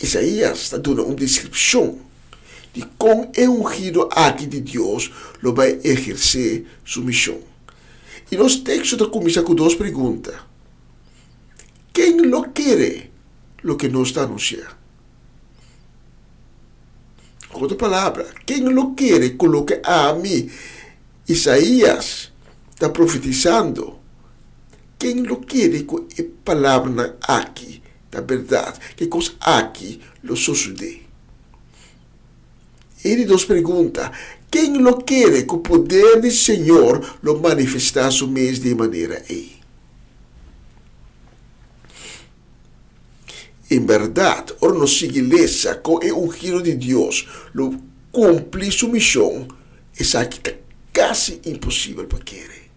Isaías está dando uma descrição de como é ungido aqui de Deus lo vai exercer sua missão. E nos textos da começa com 2 perguntas. Quem lo quer, lo que nos está anunciando? Com outra palavra, quem lo quer, coloca a mim. Isaías está profetizando. Quem lo quer com a palavra aqui, da verdade, que coisa aqui lo sucede. Ele nos pergunta, quem lo quer que o poder do Senhor lo manifestasse mais de maneira aí? Em verdade, a nossa igreja, com o ungido de Deus, lo cumpre sua missão, é algo que é quase impossível para querer.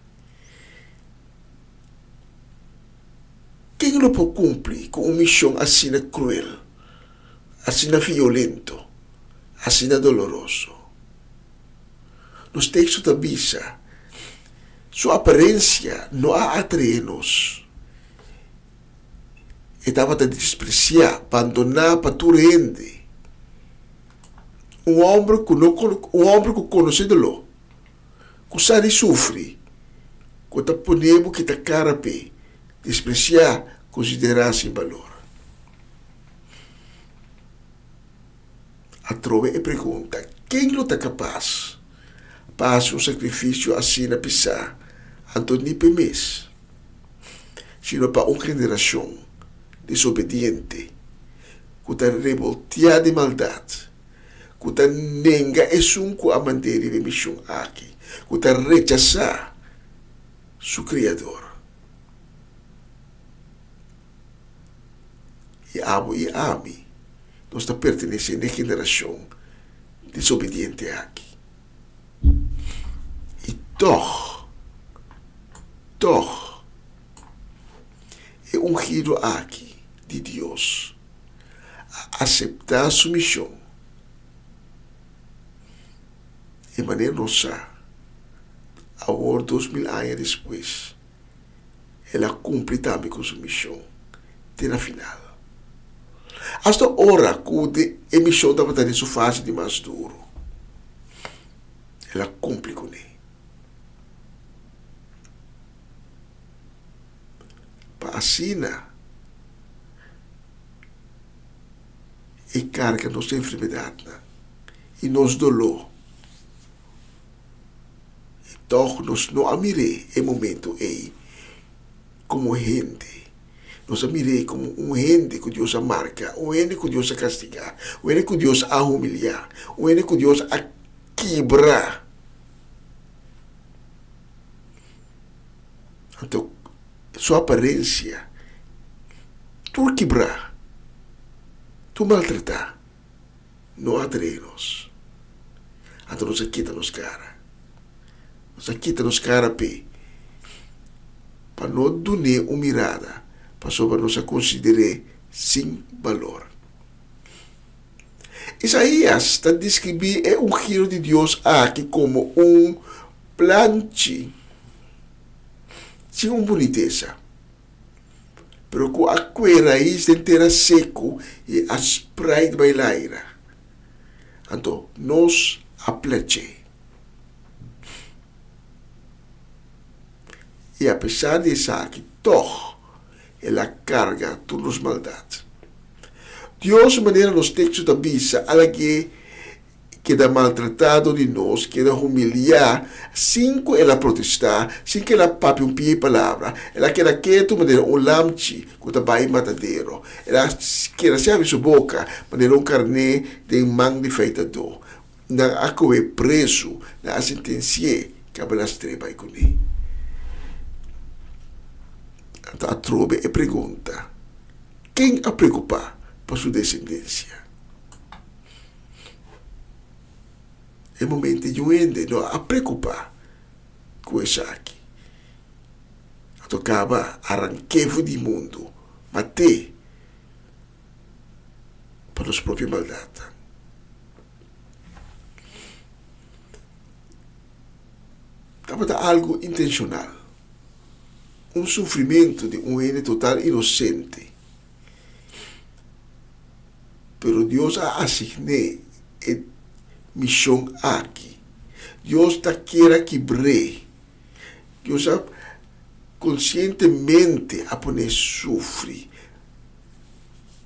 Quem lo pode cumprir com uma missão assim cruel, assim violento, assim doloroso? Nos textos da Bíblia, sua aparência não a atrai-nos. estava a despreciar, abandonar para tu rende. Um homem que conhece-lo, que sabe sofre, que está ponendo que está cara pe, despreciar, considerar sem valor. A trova e pergunta, quem lo está capaz? Passa um sacrifício assim na pisar, Antônio Pemes. Sino para uma geração desobediente, que está revoltada de maldade, que está nega e sunco a manter a missão aqui, que está rechaçar seu Criador. E amo e ame, nós está pertencendo à geração desobediente aqui. E toch, é ungido aqui de Deus a aceitar sua missão. De maneira nossa, agora 2000 anos depois, ela cumpre também com sua missão, até na final. Hasta hora que a missão estava tendo sua fase de mais duro, ela cumpre com ele. Para assinar e carga nossa enfermidade e nos dolor. Então, nós não amirei em momento aí como gente. Nós amirei como um gente que Deus a marca, um gente que Deus a castigar, um gente que Deus a humilhar, um gente que Deus a quebrar. Então, sua aparência, tu quebrar, tu maltratar, não atrai-nos. Então, nós quita nos cara. Nós quita nos cara para não dar uma mirada, para sobre nós considerar sem valor. Isaías está descrevendo um filho de Deus aqui como um plante sem uma boniteza, pero com a raiz inteira seco e a spray de bailaira. Então, nós aplece. E apesar de isso aqui, toch, ela carga todas as maldades. Deus, maneira nos textos da Bíblia, alguém que dá maltratado de nós, que dá humilhar, sem que ela protestar, sem que ela pape um pie palavra, ela quer quieto, maneira um lamchi, que está bem matadeiro, ela quer se abre sua boca, maneira um carne de mang de feitador, na aco é preso, na sentencia, que ela estreba com ele. Então a trova e pergunta, quem a preocupar para sua descendência? É momento de um ende, não a preocupar com isso aqui. Então acaba arranquevo do mundo, matei para os próprios maldades. Estava algo intencional. Um sofrimento de um ente total inocente. Pero Deus a assignado a missão aqui. Deus está querendo quebrar. Deus a conscientemente a poner sofrer.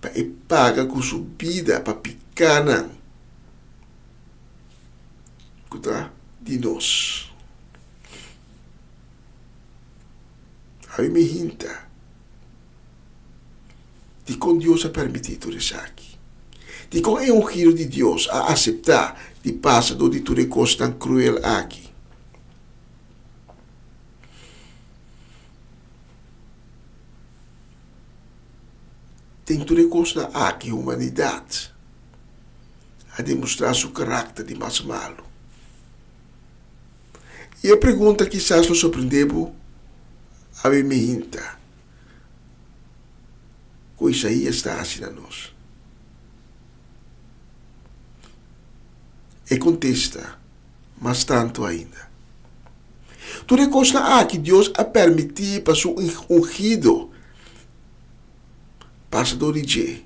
Para pagar com sua vida para picar de nós. Aí me hinta de como Deus ha permitido isso aqui. De como é um giro de Deus a aceitar de passado de tudo coisa tão cruel aqui. Tem tudo coisa aqui, a humanidade, a demonstrar seu caráter de mais malo. E a pergunta que quizás nos surpreendeu, a me hinta, com Isaías está assim a nós. E contesta, mas tanto ainda. Tudo coisa que Deus a permitir para seu ungido passador de G,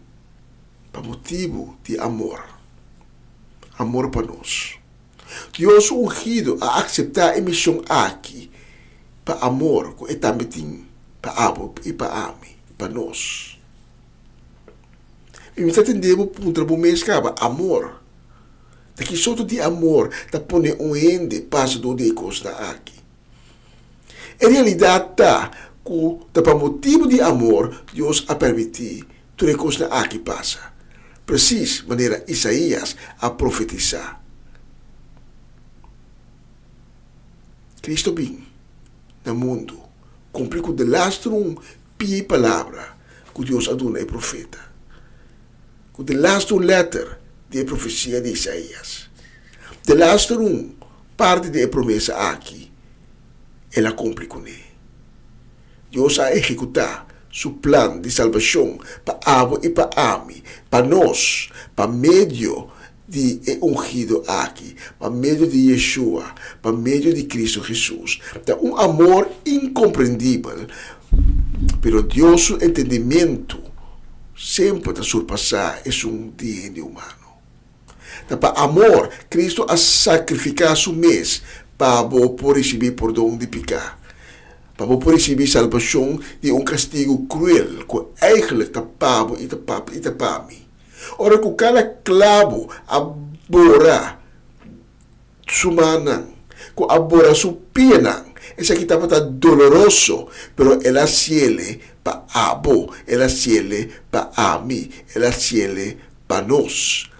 para motivo de amor para nós. Deus ungido a aceitar a missão aqui, para amor, com etamitim, para abo e para ami, para nós. E me está entendendo ponto do mês acaba amor. Daqui solto de amor, tá pone ende passador de costa aqui. Em realidade tá com para motivo de amor, Deus a permitir tudo coisa aqui passa. Precis maneira Isaías a profetizar. Cristo vem no mundo, cumprir com o lastro pia palavra que Deus aduna é profeta. Com o lastro letter de profecia de Isaías. O lastro parte da promessa aqui, ela cumpre com ele. Deus a executar seu plano de salvação para abo e para ami, para nós, para meio de ungido aqui, para meio de Yeshua, para meio de Cristo Jesus. Então, amor incompreendível, pero Deus, seu entendimento, sempre está surpassar esse DNA humano. Então, para amor, Cristo a sacrificar seu mês para por receber perdão de pecado. Para por receber salvação de castigo cruel, que eigenlijk tapabo e tapami. Ora, com cada clavo abora sumana, com abora su pena, essa aqui estava doloroso, pero ela ciele para abo, ela ciele para ami, ela ciele para nós.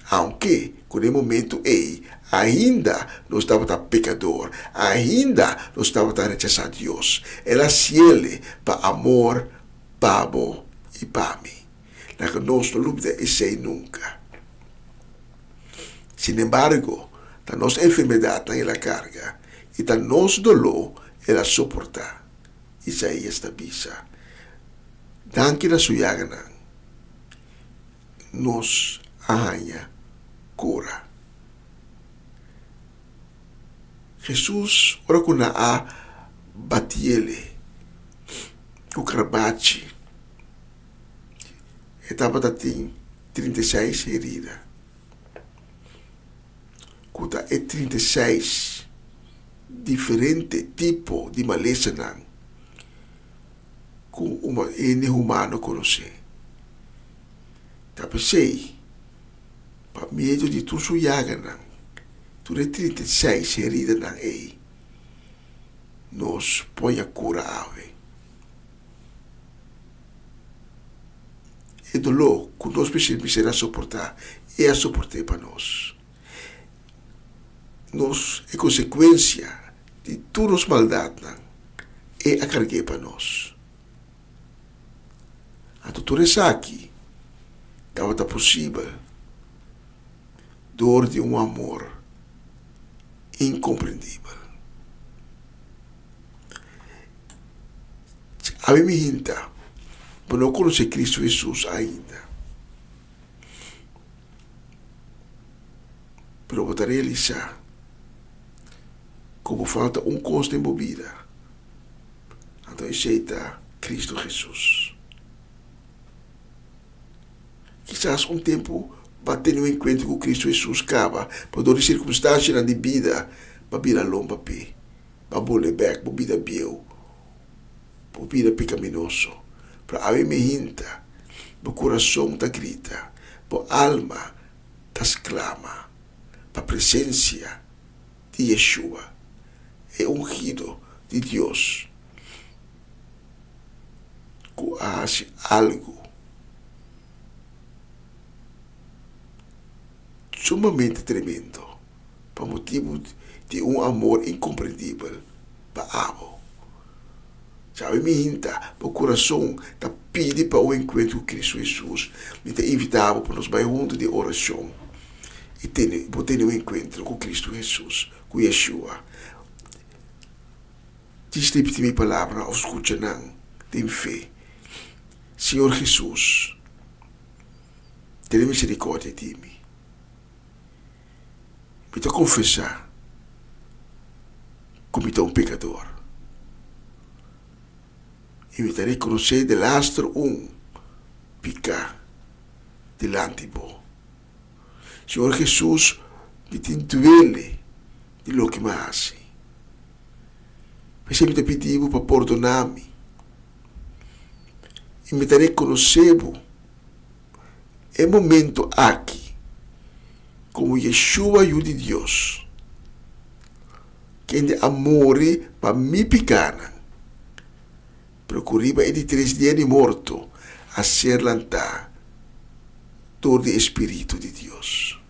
Aunque, com o momento ainda não estava pecador, ainda não estava rechazando Deus. Ela ciele para amor, pabo e pami. Na que nós não lupta e sei nunca. Sin embargo, a nossa enfermidade ela carga e a nosso dolor ela suporta. Isaías está bisa. Danke na suyagana. Nos arranha cura. Jesus, ora com a batiele, o carbate, etapa da 36 herida. Kuta é 36 diferente tipo de maleza não, com uma ene humano conhecer. Tapi sei, para medo de tudo suyaga não. Tudo 36 heridas na ei. Nos põe a cura ave. E dolor que nós precisamos suportar é a suportar para nós. Nós é consequência de todas as maldades é a carga para nós. A doutora aqui estava possível dor de amor incompreendível. A mim me hinta, mas não conhece Cristo Jesus ainda. Pero vou realizar como falta costo em bebida. Então aceita Cristo Jesus. Quizás tempo para ter encontro com Cristo Jesus acaba, por todas as circunstâncias de vida, para vir a lomba pé, para bolear, para vida biel, para vida pecaminoso, para a me hinta, para o coração está grita, para a alma está exclama, para a presença de Yeshua, é ungido de Deus, que faz algo sumamente tremendo, por motivo de amor incompreendível para amo. Sabe, me hinta, o coração está pedindo para o encontro com Cristo Jesus, me está invitado para nos juntos de oração e ter um encontro com Cristo Jesus, com Yeshua. Distribute minha palavra aos escutantes, tem fé. Senhor Jesus, tenha misericórdia de mim. Me estou confessar como estou pecador. E me estou reconhecer de lastro picar delante bo. Senhor Jesus, me tintuele de lo que mais. Mas eu te pedi para perdonar-me. E me te reconhecebo. É momento aqui, como Yeshua e de Deus, que de amore para me picana, procuriba de 3 dias de morto a ser lançado todo o Espírito de Deus.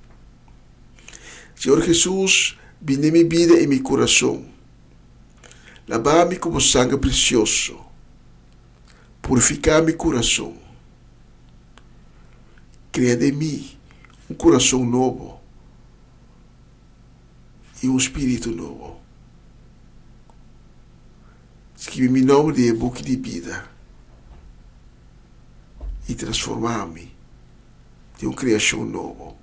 Senhor Jesus, vinde minha vida e meu coração, lavar-me como sangue precioso, purificar meu coração, criar de mim coração novo e espírito novo. Escreve meu nome de boca de vida e transformar-me de criação novo,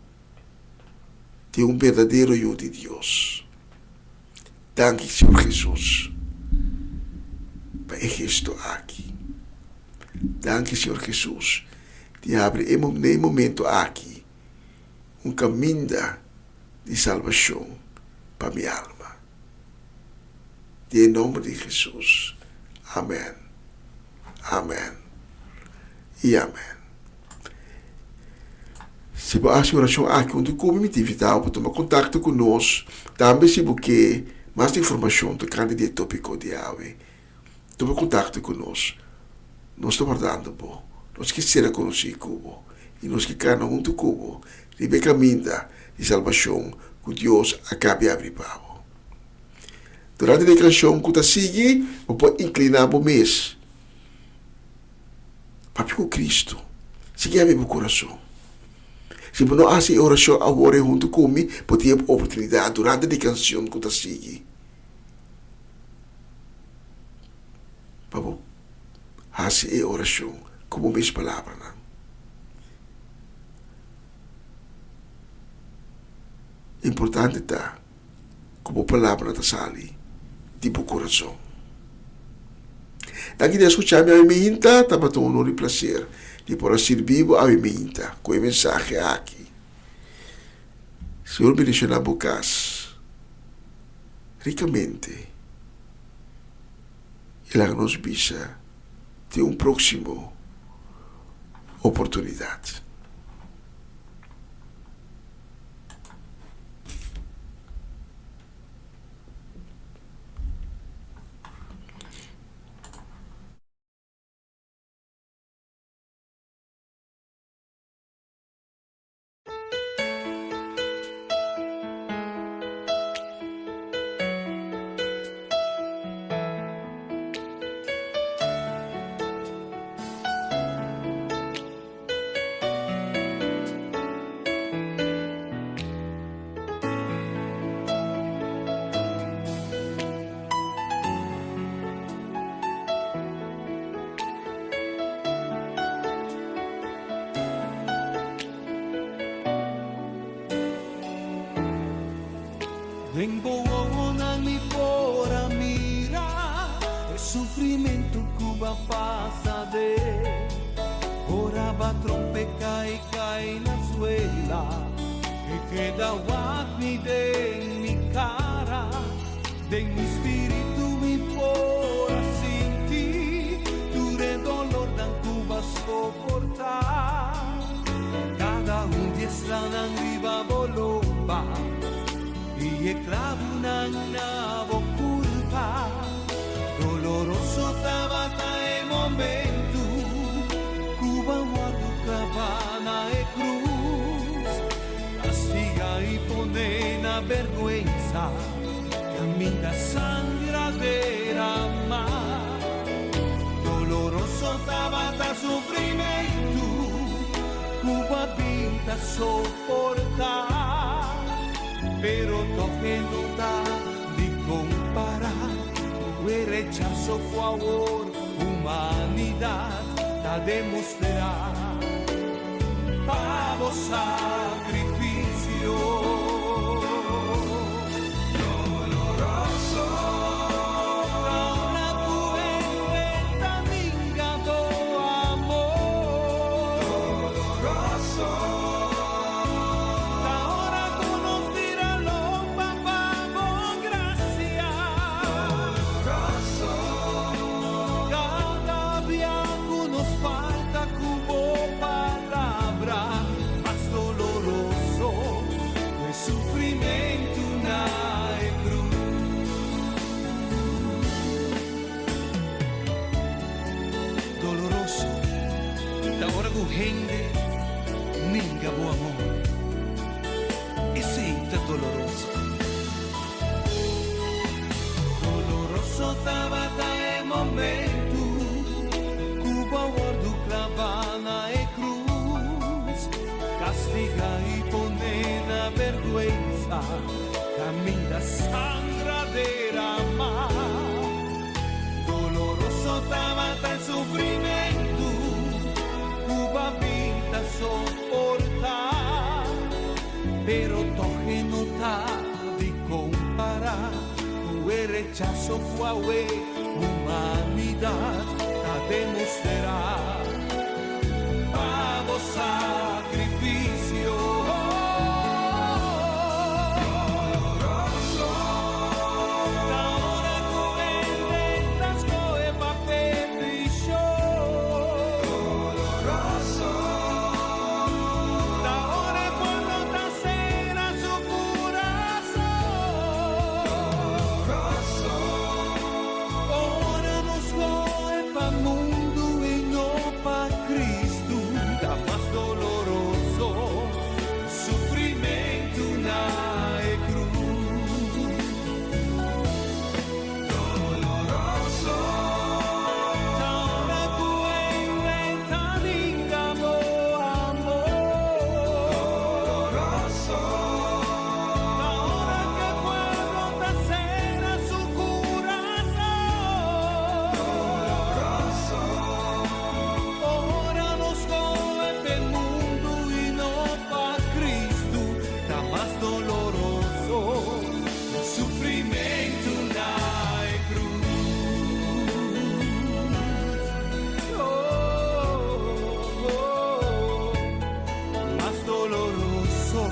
de verdadeiro eu de Deus. Danke, Senhor Jesus, para isto aqui. Danke, Senhor Jesus, de abre em momento aqui caminho de salvação para minha alma. Em nome de Jesus. Amém. Amém. E amém. Se você oração aqui, onde como me invitar para tomar contato conosco, também se você quer mais informação do candidato tópico de AWE, toma contato conosco. Nós estamos guardando por nós que será conhecido e nós que canam junto com o caminho de salvação que Deus acabe de abrir para. Durante a canção que está seguindo, você pode inclinar o mês para o Cristo. Se abre o coração. Se você não faz oração agora junto comigo, pode ter a oportunidade durante a canção que está seguindo. Para fazer a oração como minhas palavras. Importante está como palavra está sali tipo coração. Daqui de escutar minha minta, tá para um honor e prazer de poder servir a minha minta com a mensagem aqui. Senhor, me deixa na boca ricamente e lá nos bisa de próximo oportunidade. Rincoona mi fora mira el sufrimiento Cuba pasa de ora va trompe cae la suela y queda guagni de mi cara de mi espíritu mi fora sin ti dure dolor dan Cuba soportar cada día strada arriba volomba y el clavo una culpa doloroso tabata e momento Cuba guardo cabana e cruz castiga y pone na vergüenza camina sangradera mar doloroso tabata sufrimiento Cuba pinta soportar pero toque nota de comparar el rechazo favor humanidad la demostrar pavo sacrificio doloroso una cubeta minga do amor pero toque nota di comparar el rechazo fue humanidad a demostrar pago sacrificio doloroso ahora coentas coe papel brillo doloroso ahora cuando te cena su corazón doloroso ahora nos coe pa mundo y no pa Cristo da más doloroso sufrimento na cruz doloroso ahora cuenta digamos amor doloroso ahora que puedo hacer a su corazón doloroso ahora nos coge el mundo y no pa Cristo da más doloroso sufrimento na cruz más doloroso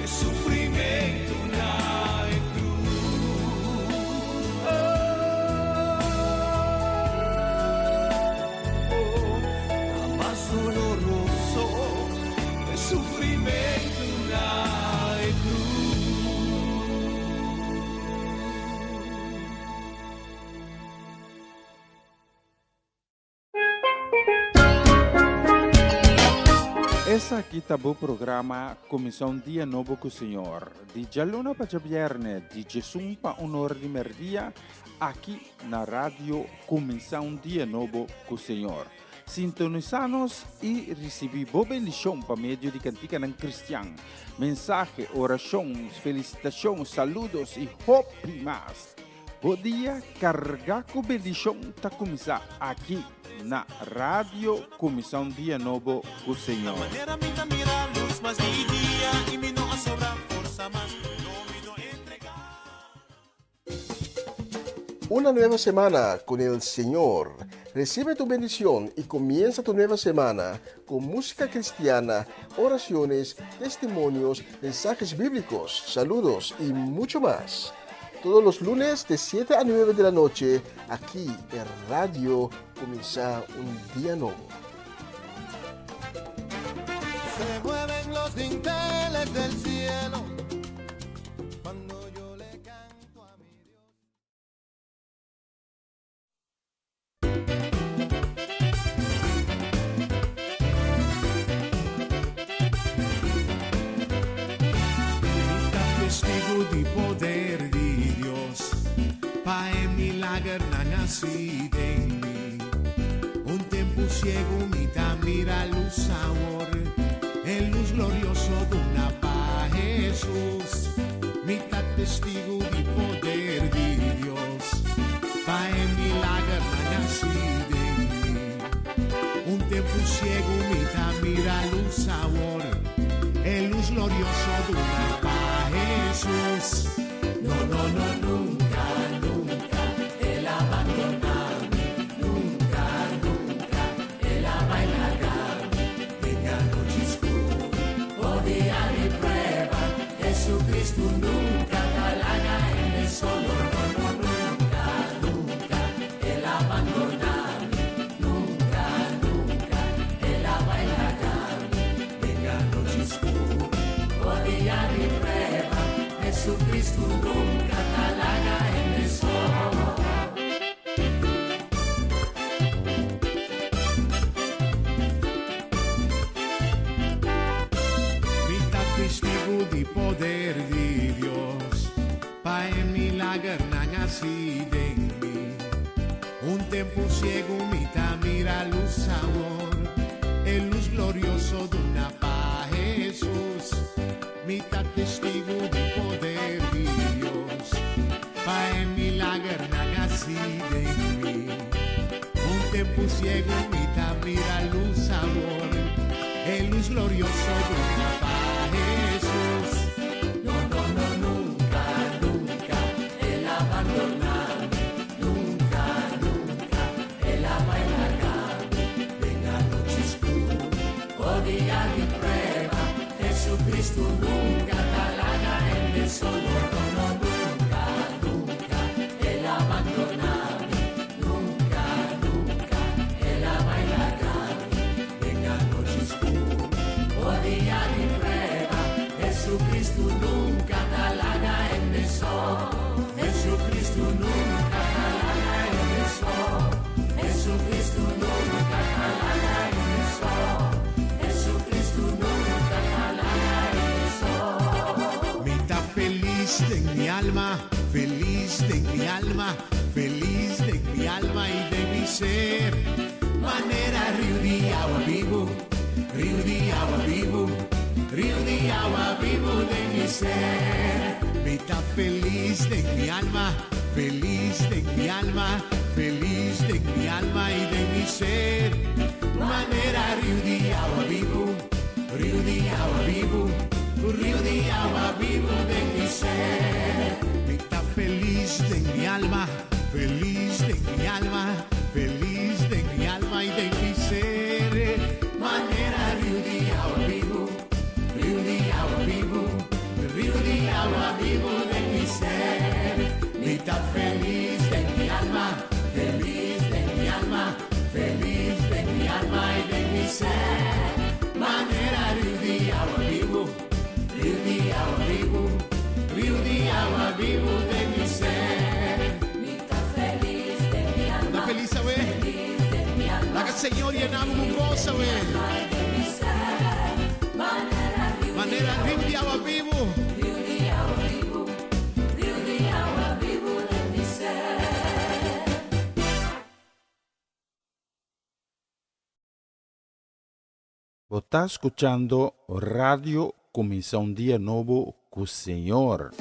sufrimento na cruz más doloroso sufrimento na cruz. Essa aqui tá o programa Comissão Dia Novo com o Senhor. De Jaluna para Viernes, de Jesus para Honor de Merdia, aqui na rádio Comissão Dia Novo com o Senhor. Sintonizanos e recebi boa bendição para meio de cantica não cristã. Mensagem, orações, felicitações, saludos e hope mais. Bom dia, carregar com bendição tá começar aqui na rádio Comissão Dia Novo com o Senhor. Una nueva semana con el Señor. Recibe tu bendición y comienza tu nueva semana con música cristiana, oraciones, testimonios, mensajes bíblicos, saludos y mucho más. Todos los lunes de 7 a 9 de la noche, aquí en Radio Comienza un Día Nuevo. Se mueven los dinteles del cielo cuando yo le canto a mi Dios. Testigo di poder di Dios, pa' en milagre na nascida en mí. Un tiempo ciego mitad mira luz sabor, el luz glorioso de una paz Jesús. Mitad testigo di poder di Dios, pa' en milagre na nascida en mí. Un tiempo ciego mitad mira luz sabor, el luz glorioso de una paz Jesús. No, no, no, nunca, nunca Él abandonarme, nunca, nunca Él abandonarme. Venga noche oscura o día de prueba, Jesucristo nunca talaga en el sol. No, no, nunca, nunca Él abandonarme, nunca, nunca Él abandonarme. Venga noche oscura o día de prueba, Jesucristo nunca talaga en el sol. Mitad testigo di poder di Dios, pa' en milagre na nascida en mí. Un tiempo ciego mitad mira luz sabor, el luz glorioso de una paz Jesús. Mitad testigo di poder di Dios, pa' en milagre na nascida en mí. Un tiempo ciego mitad mira luz sabor, el luz glorioso de una paz Jesús. Jesucristo nunca talana en el solo, no, nunca, nunca, Él abandonarme, nunca, nunca, Él abailarme, venga noche oscura, o día de prueba, Jesucristo nunca talana en el sol, Jesucristo nunca talana en el sol, Jesucristo nunca talana en el sol, Jesucristo nunca talana en el sol. Me está feliz de mi alma, feliz de mi alma, feliz de mi alma y de mi ser. Manera río de agua vivo, río de agua vivo, río de agua vivo de mi ser. Me está feliz de mi alma, feliz de mi alma, feliz de mi alma y de mi ser. Manera río de agua vivo, río de agua vivo, río de agua vivo de mi ser. Me está feliz de mi alma, feliz de mi alma, feliz de mi alma y de mi ser. Manera río de agua vivo, río de agua vivo, río de agua vivo de mi ser. Me está feliz de mi alma, feliz de mi alma, feliz de mi alma y de mi ser. Manera río de agua vivo, río de agua vivo, río de agua vivo de mi ser. Me está feliz de mi alma, ¿Está feliz, sabe? feliz de mi alma, La que el Señor llenamos un gozo, sabe? de mi ser. Manera río de agua vivo. río de agua vivo, río de agua vivo de mi ser. Você está escuchando Radio Começar um Dia Novo com o Senhor.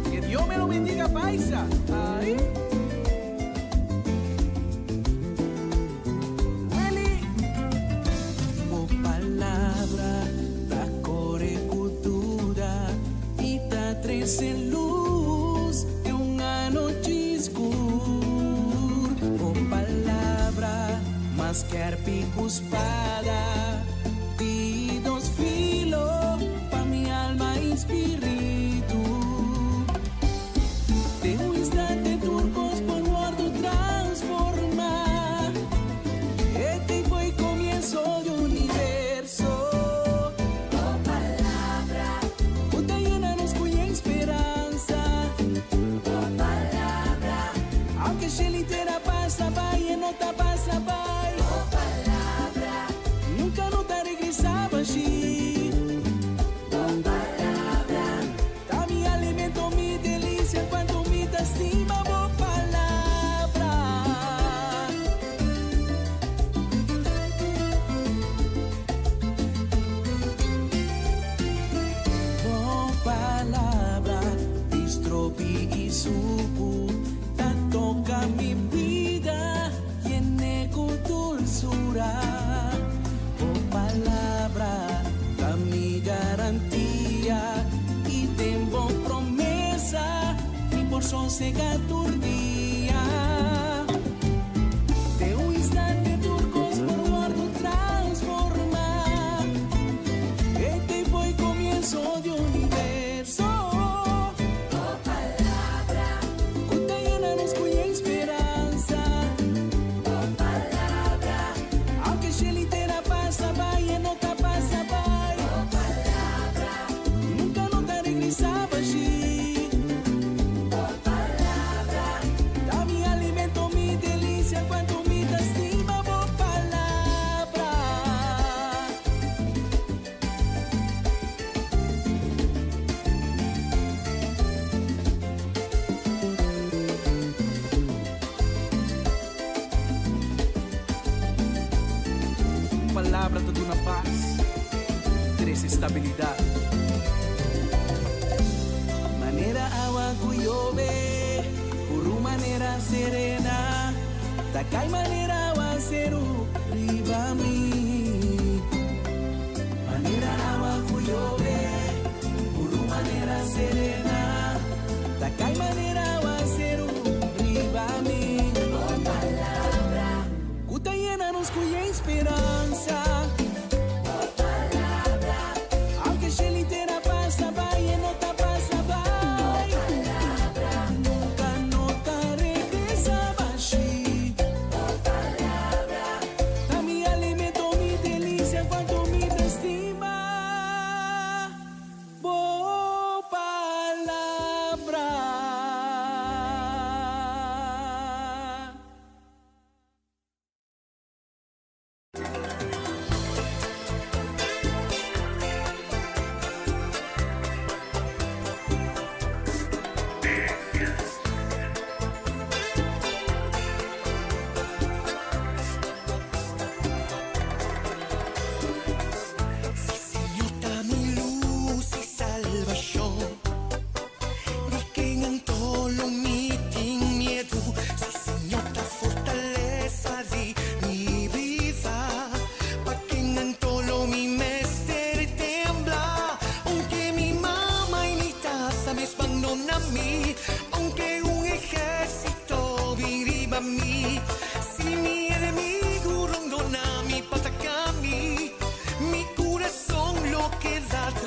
Que Dios me lo bendiga, paisa. Ahí. Willy. O palavra da corecultura e da três em luz é noite escura. O palavra mas que arpico espada de dos filos pa mi alma e espírito. De um instante turcos por guardo transformar. Este foi comienzo de universo. Oh palabra, Puta llena-nos cuya esperanza. oh palabra, Aunque se litera pasa vai e nota pasa vai. oh palabra, Nunca não tá regressava assim. oh palabra, Tá me alimento, me delícia quando me dá estima, boa palavra. Boa palavra, estrope e suco, tá toca mi vida e nego dulzura. Boa palavra, tá mi garantia e tem boa promessa, e por sossegar dia. De um instante turcos por guardo transformar. Este foi comienzo de universo. oh palabra, Cuta llena-nos cuya esperanza. oh palabra, Aunque se litera pasa vai e nota pasa vai. oh palabra, Nunca não tá regressava assim. oh palabra, Dá me alimento, me delícia quando me dá estima, boa palavra. Palavra te dá paz, traz estabilidade. Maneira água cuiove, por uma maneira serena, da cai maneira água seru riba mi. Maneira água cuiove, por uma maneira serena, da cai maneira água seru riba mi. oh palabra, Cuta llena-nos cuya esperanza. oh palabra,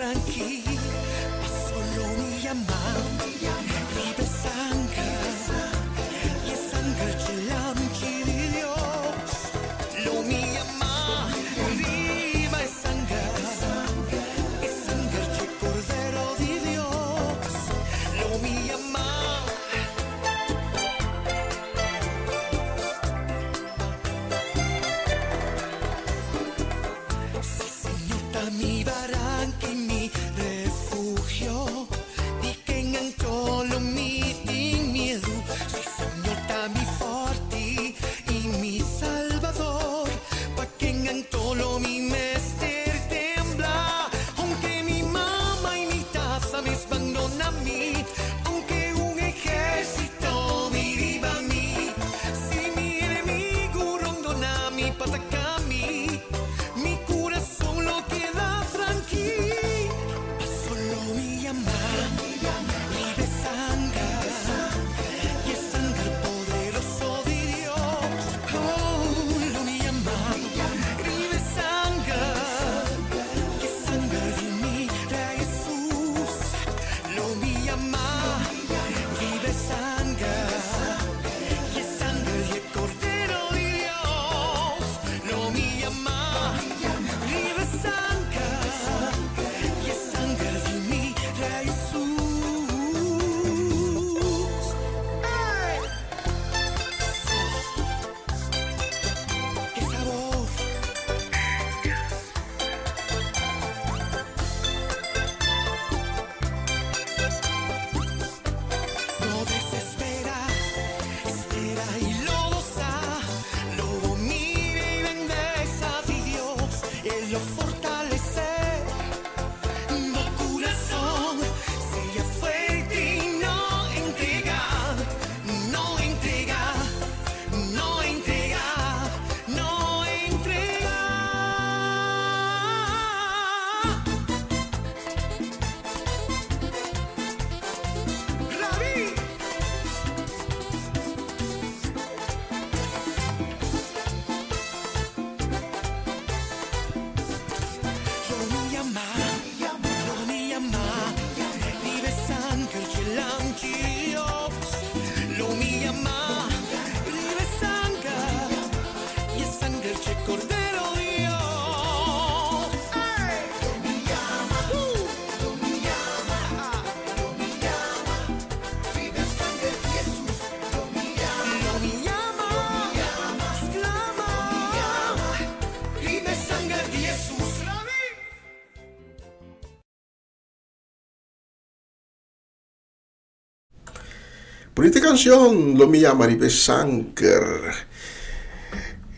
tranqui, solo mi amar, vive sangre, y sangre celanci di Dios, lo mi amar, viva es sangre che cordero di Dios, lo mi amar. Mi barranca y mi refugio, di che in tolo mi din miedo, si Señor ta mi forti y mi salvador, pa que en tolo mi mester tembla, aunque mi mamá y mi taza me abandonan a mí, aunque un ejército me deriva a mí, si mi enemigo rondona mi patacami, mi corazón lo queda tranquilo, solo mi amar, vive sangre, y es sangre poderoso de Dios, oh, lo mi amar, vive sangre, y es sangre de mi Rey Jesús, lo mi amar, vive sangre, y es sangre y el Cordero de Dios, lo mi amar, vive sangre, y es sangre de mi Rey Jesús. ¡Ay! ¡Qué sabor! No desespera, espera y lo goza, lo domina y bendeza de Dios, Él lo fortalece, no corazón, sea fuerte y no entrega, no entrega, no entrega, no entrega. Rabí. Lo mi amar, vive sangre celanci Dios, lo mi amar, vive sangre, y es sangre che cordero Dios. ¡Ay! Lo mi ama, vive sangre Jesús, lo mi ama, exclama, vive sangre de Jesús. Bonita canción, lo mi llama Ribe Sangre.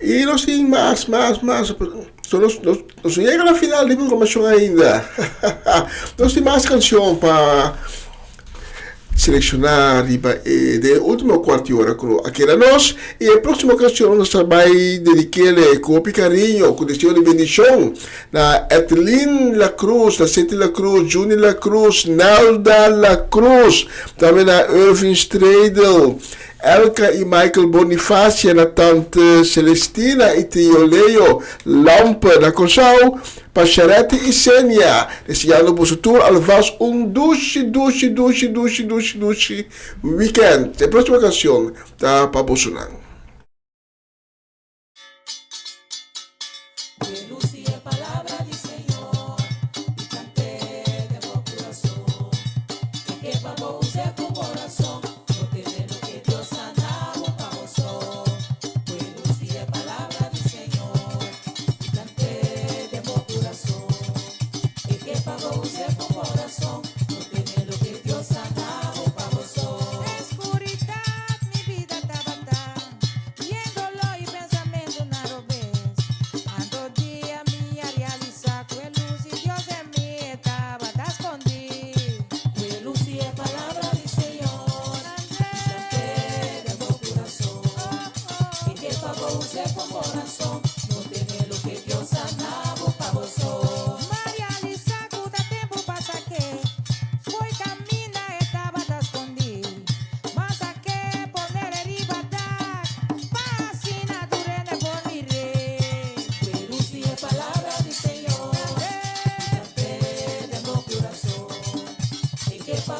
Y no sin más. Nos llega a la final de la programación ainda. Nos tem mais canção para selecionar de última quarta hora aqui era nós. E a próxima canção nós vai dedicar com carinho, com desejo de bendição na Etelin La Cruz, na Seti La Cruz, Juni La Cruz, Nelda La Cruz, também na Irving Stradel, Elka e Michael Bonifácia, na tante Celestina e tio Leo Lampa na Cosau, Pacharete e Sênia, desejando para o futuro alvas doce weekend. A próxima canção da Pabosunang.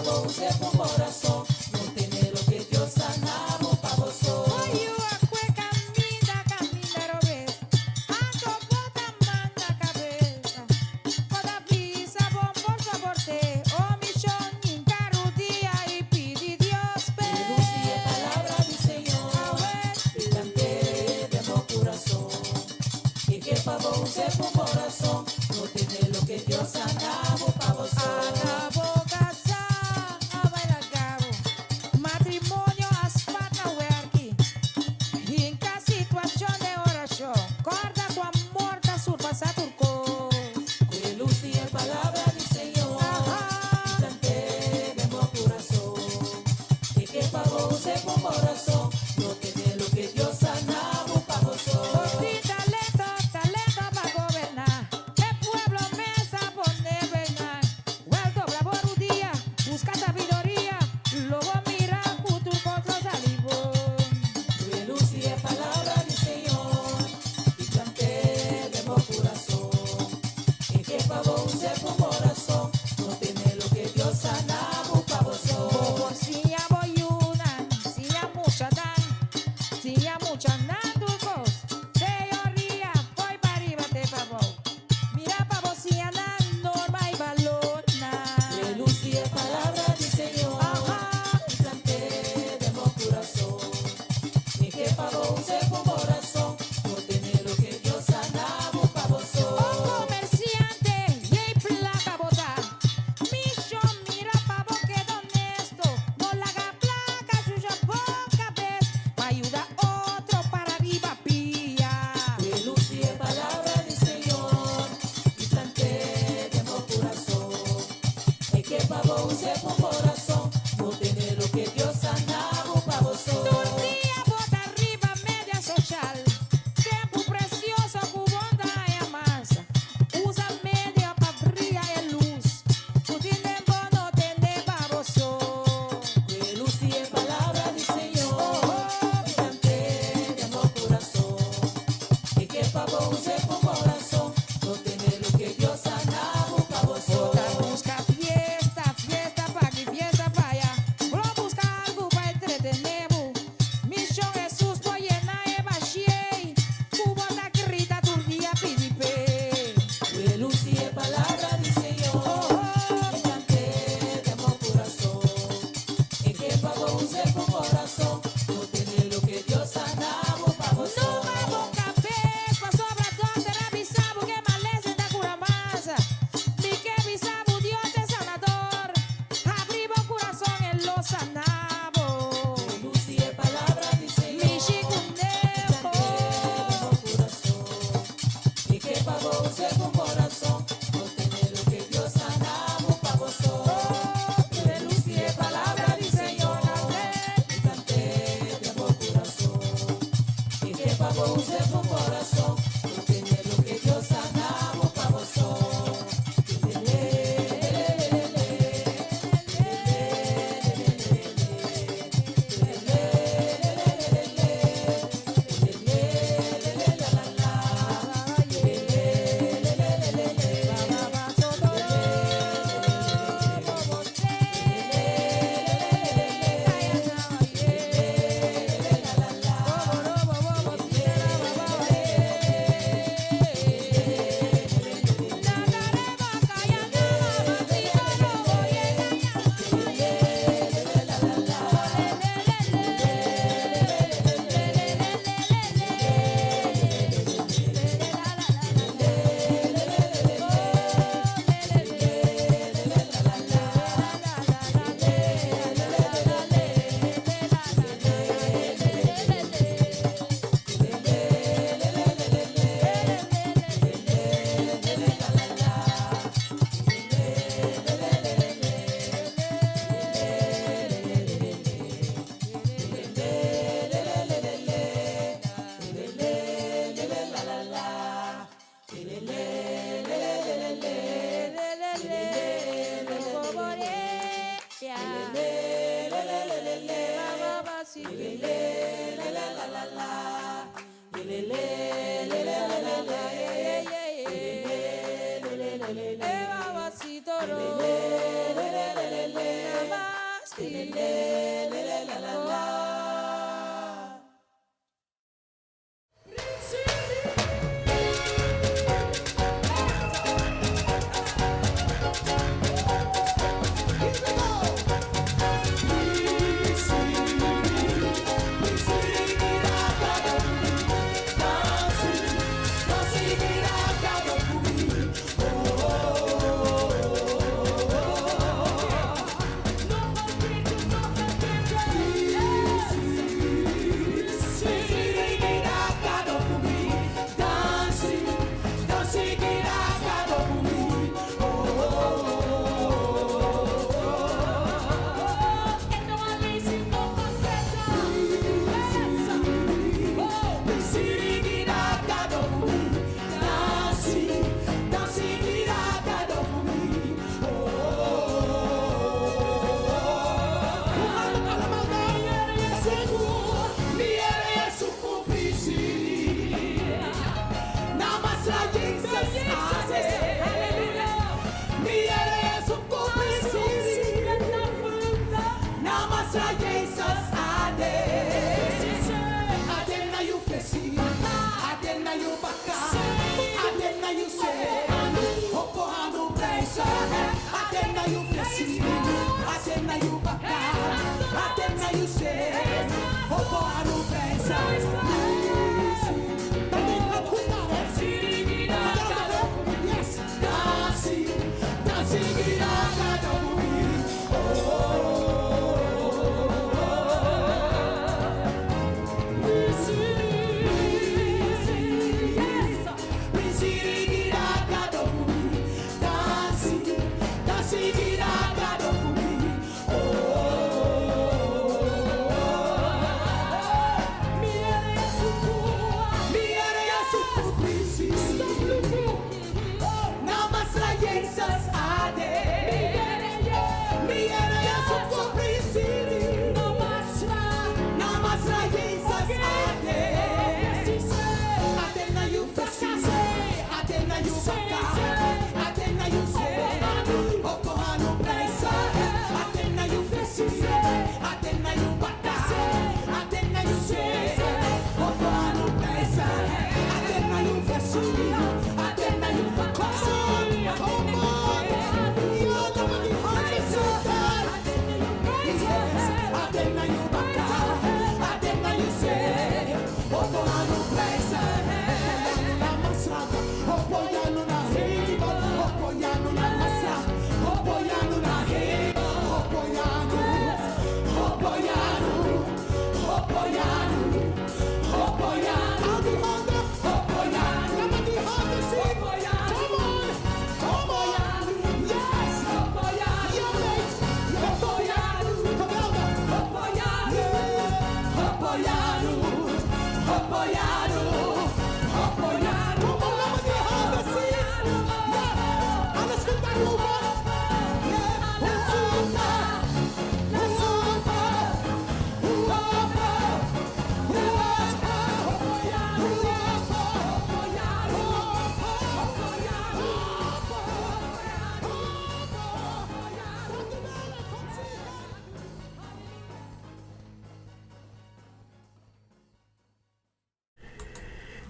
favor use por corazón, no tiene lo que Dios sanamos pa' vosotros. Use por corazón, no tiene lo que Dios sanamos pa' vosotros. Acabo casa, a bailar cabo.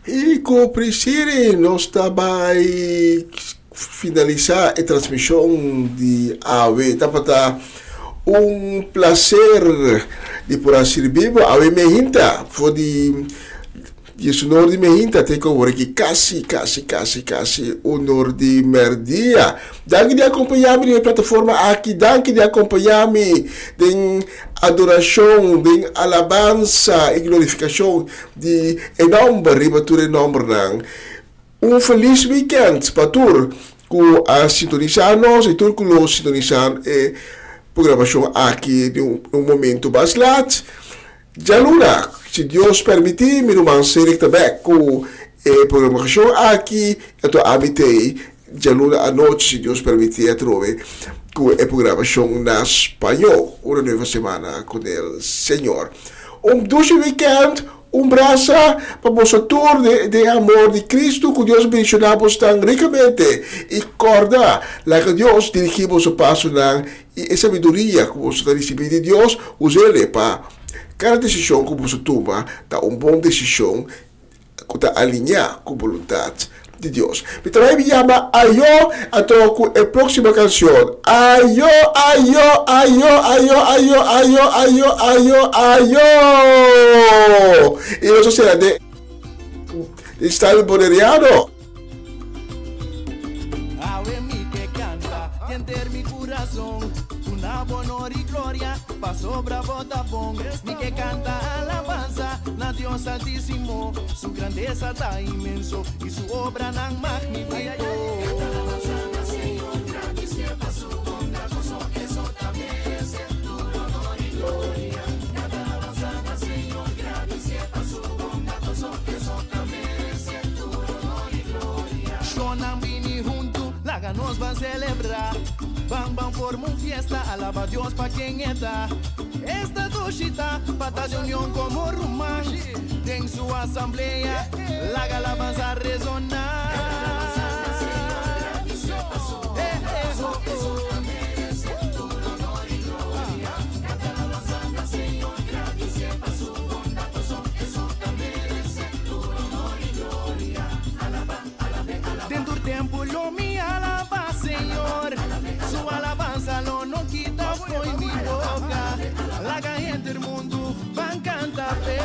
E com o Priscila, nós também finalizar a transmissão de AWE. Tá um prazer de poder servir a AWE Mehinta. Foi de sonor de Mehinta, tem como aqui quase honor de merdia. Danke de acompanhar-me na plataforma aqui, danke de acompanhar-me em adoração, em alabança e glorificação de enorme ribatura enorme. Feliz weekend para todos que a sintonizar-nos e todos que nos sintonizar a programação aqui de momento bastante. Jaluna, se Deus permitir, me vamos ser também com a programação aqui, eu habitei Jaluna à noite, se Deus permitir, a trove com a programação na espanhol, uma nova semana com o Senhor. Doce weekend, braço para você tour de amor de Cristo, que Deus mencionamos tão ricamente, e corda, lá que Deus dirigimos o passo na e sabedoria que você está recebendo de Deus, use-le para cada decisão que você toma, tá boa decisão que está alinhada com a vontade de Deus. Me também me chama Ayo, a toco a próxima canção. Ayo. E isso será de estilo boneriano. Awe mi que canta, enter mi corazón, una honor y gloria, pa sobra bota bom, mi que canta alabanza, na Dios altísimo, su grandeza está inmenso, y su obra tan magnífico. Nos van a celebrar, van forma una fiesta, alaba a Dios pa' quien está. Esta duchita, pata de unión como rumán, en su asamblea, la alabanza resonar. Dentro del templo mi alaba, Señor, su alabanza lo no del mundo van canta be,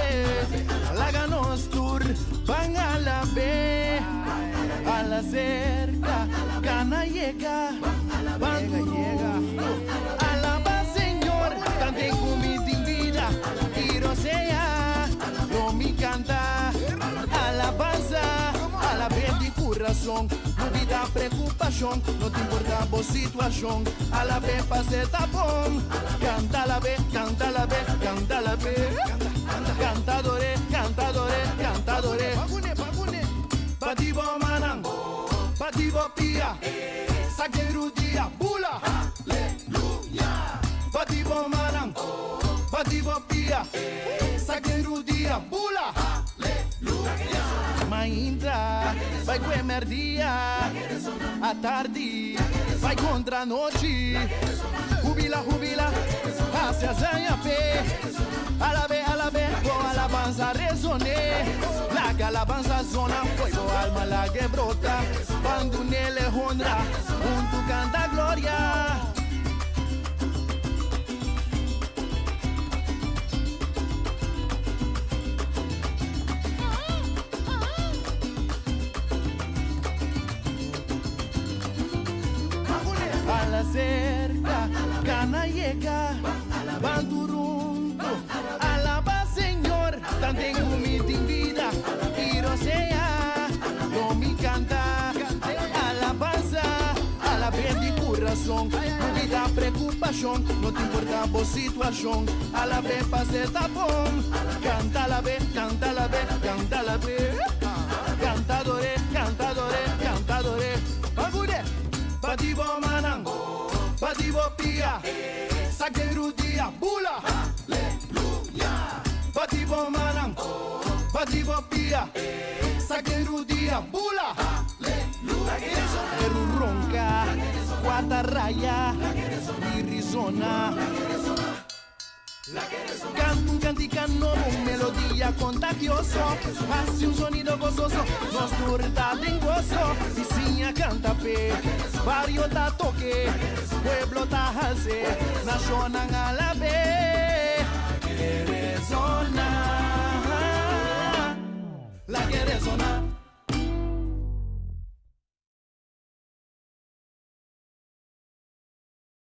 laga nos tour van a la be, a la cerca, cana llega, van a la paz Señor, cante comida en vida, y rosea, no mi canta, alabanza, a la vez de corazón, no vida preocupación, no te importa vos situación, a la vez pase tapón, canta la vez, canta la vez, canta la vez, cantadores, cantadores, cantadores, pativo manang, pativo pia, saque rudia, bula, aleluya, pativo manang, pativo pia, saque rudia, bula, aleluya. Entra, vai comer dia, à tarde, vai contra a noite, jubila, jubila, hacia zanha pé, alabe, boa alabanza resone, la alabanza zona, foi boa alma la que brota, quando nele honra, junto canta glória. Cerca, cana llega, bandurunto, alaba Señor, tan tengo mi vida, y rosea, no mi canta, alabanza, a la vez de corazón, no vida preocupación, no te importa vos situación, a la vez pase tapón, canta la vez, canta la vez, canta la vez, cantadores, cantadores, cantadores, agure, pativo manang. Pativo pia, saque rudia, bula, aleluya. Pativo manang, pativo pia, saque rudia, bula, aleluya. Eru ronca, quarta raya, Arizona. Canto un cantica nuevo, melodía contagioso, hace un sonido gozoso, nos turta de gozo, vizinha canta pe, barrio ta toque, pueblo ta hace, nacionan a la vez, Arizona, la que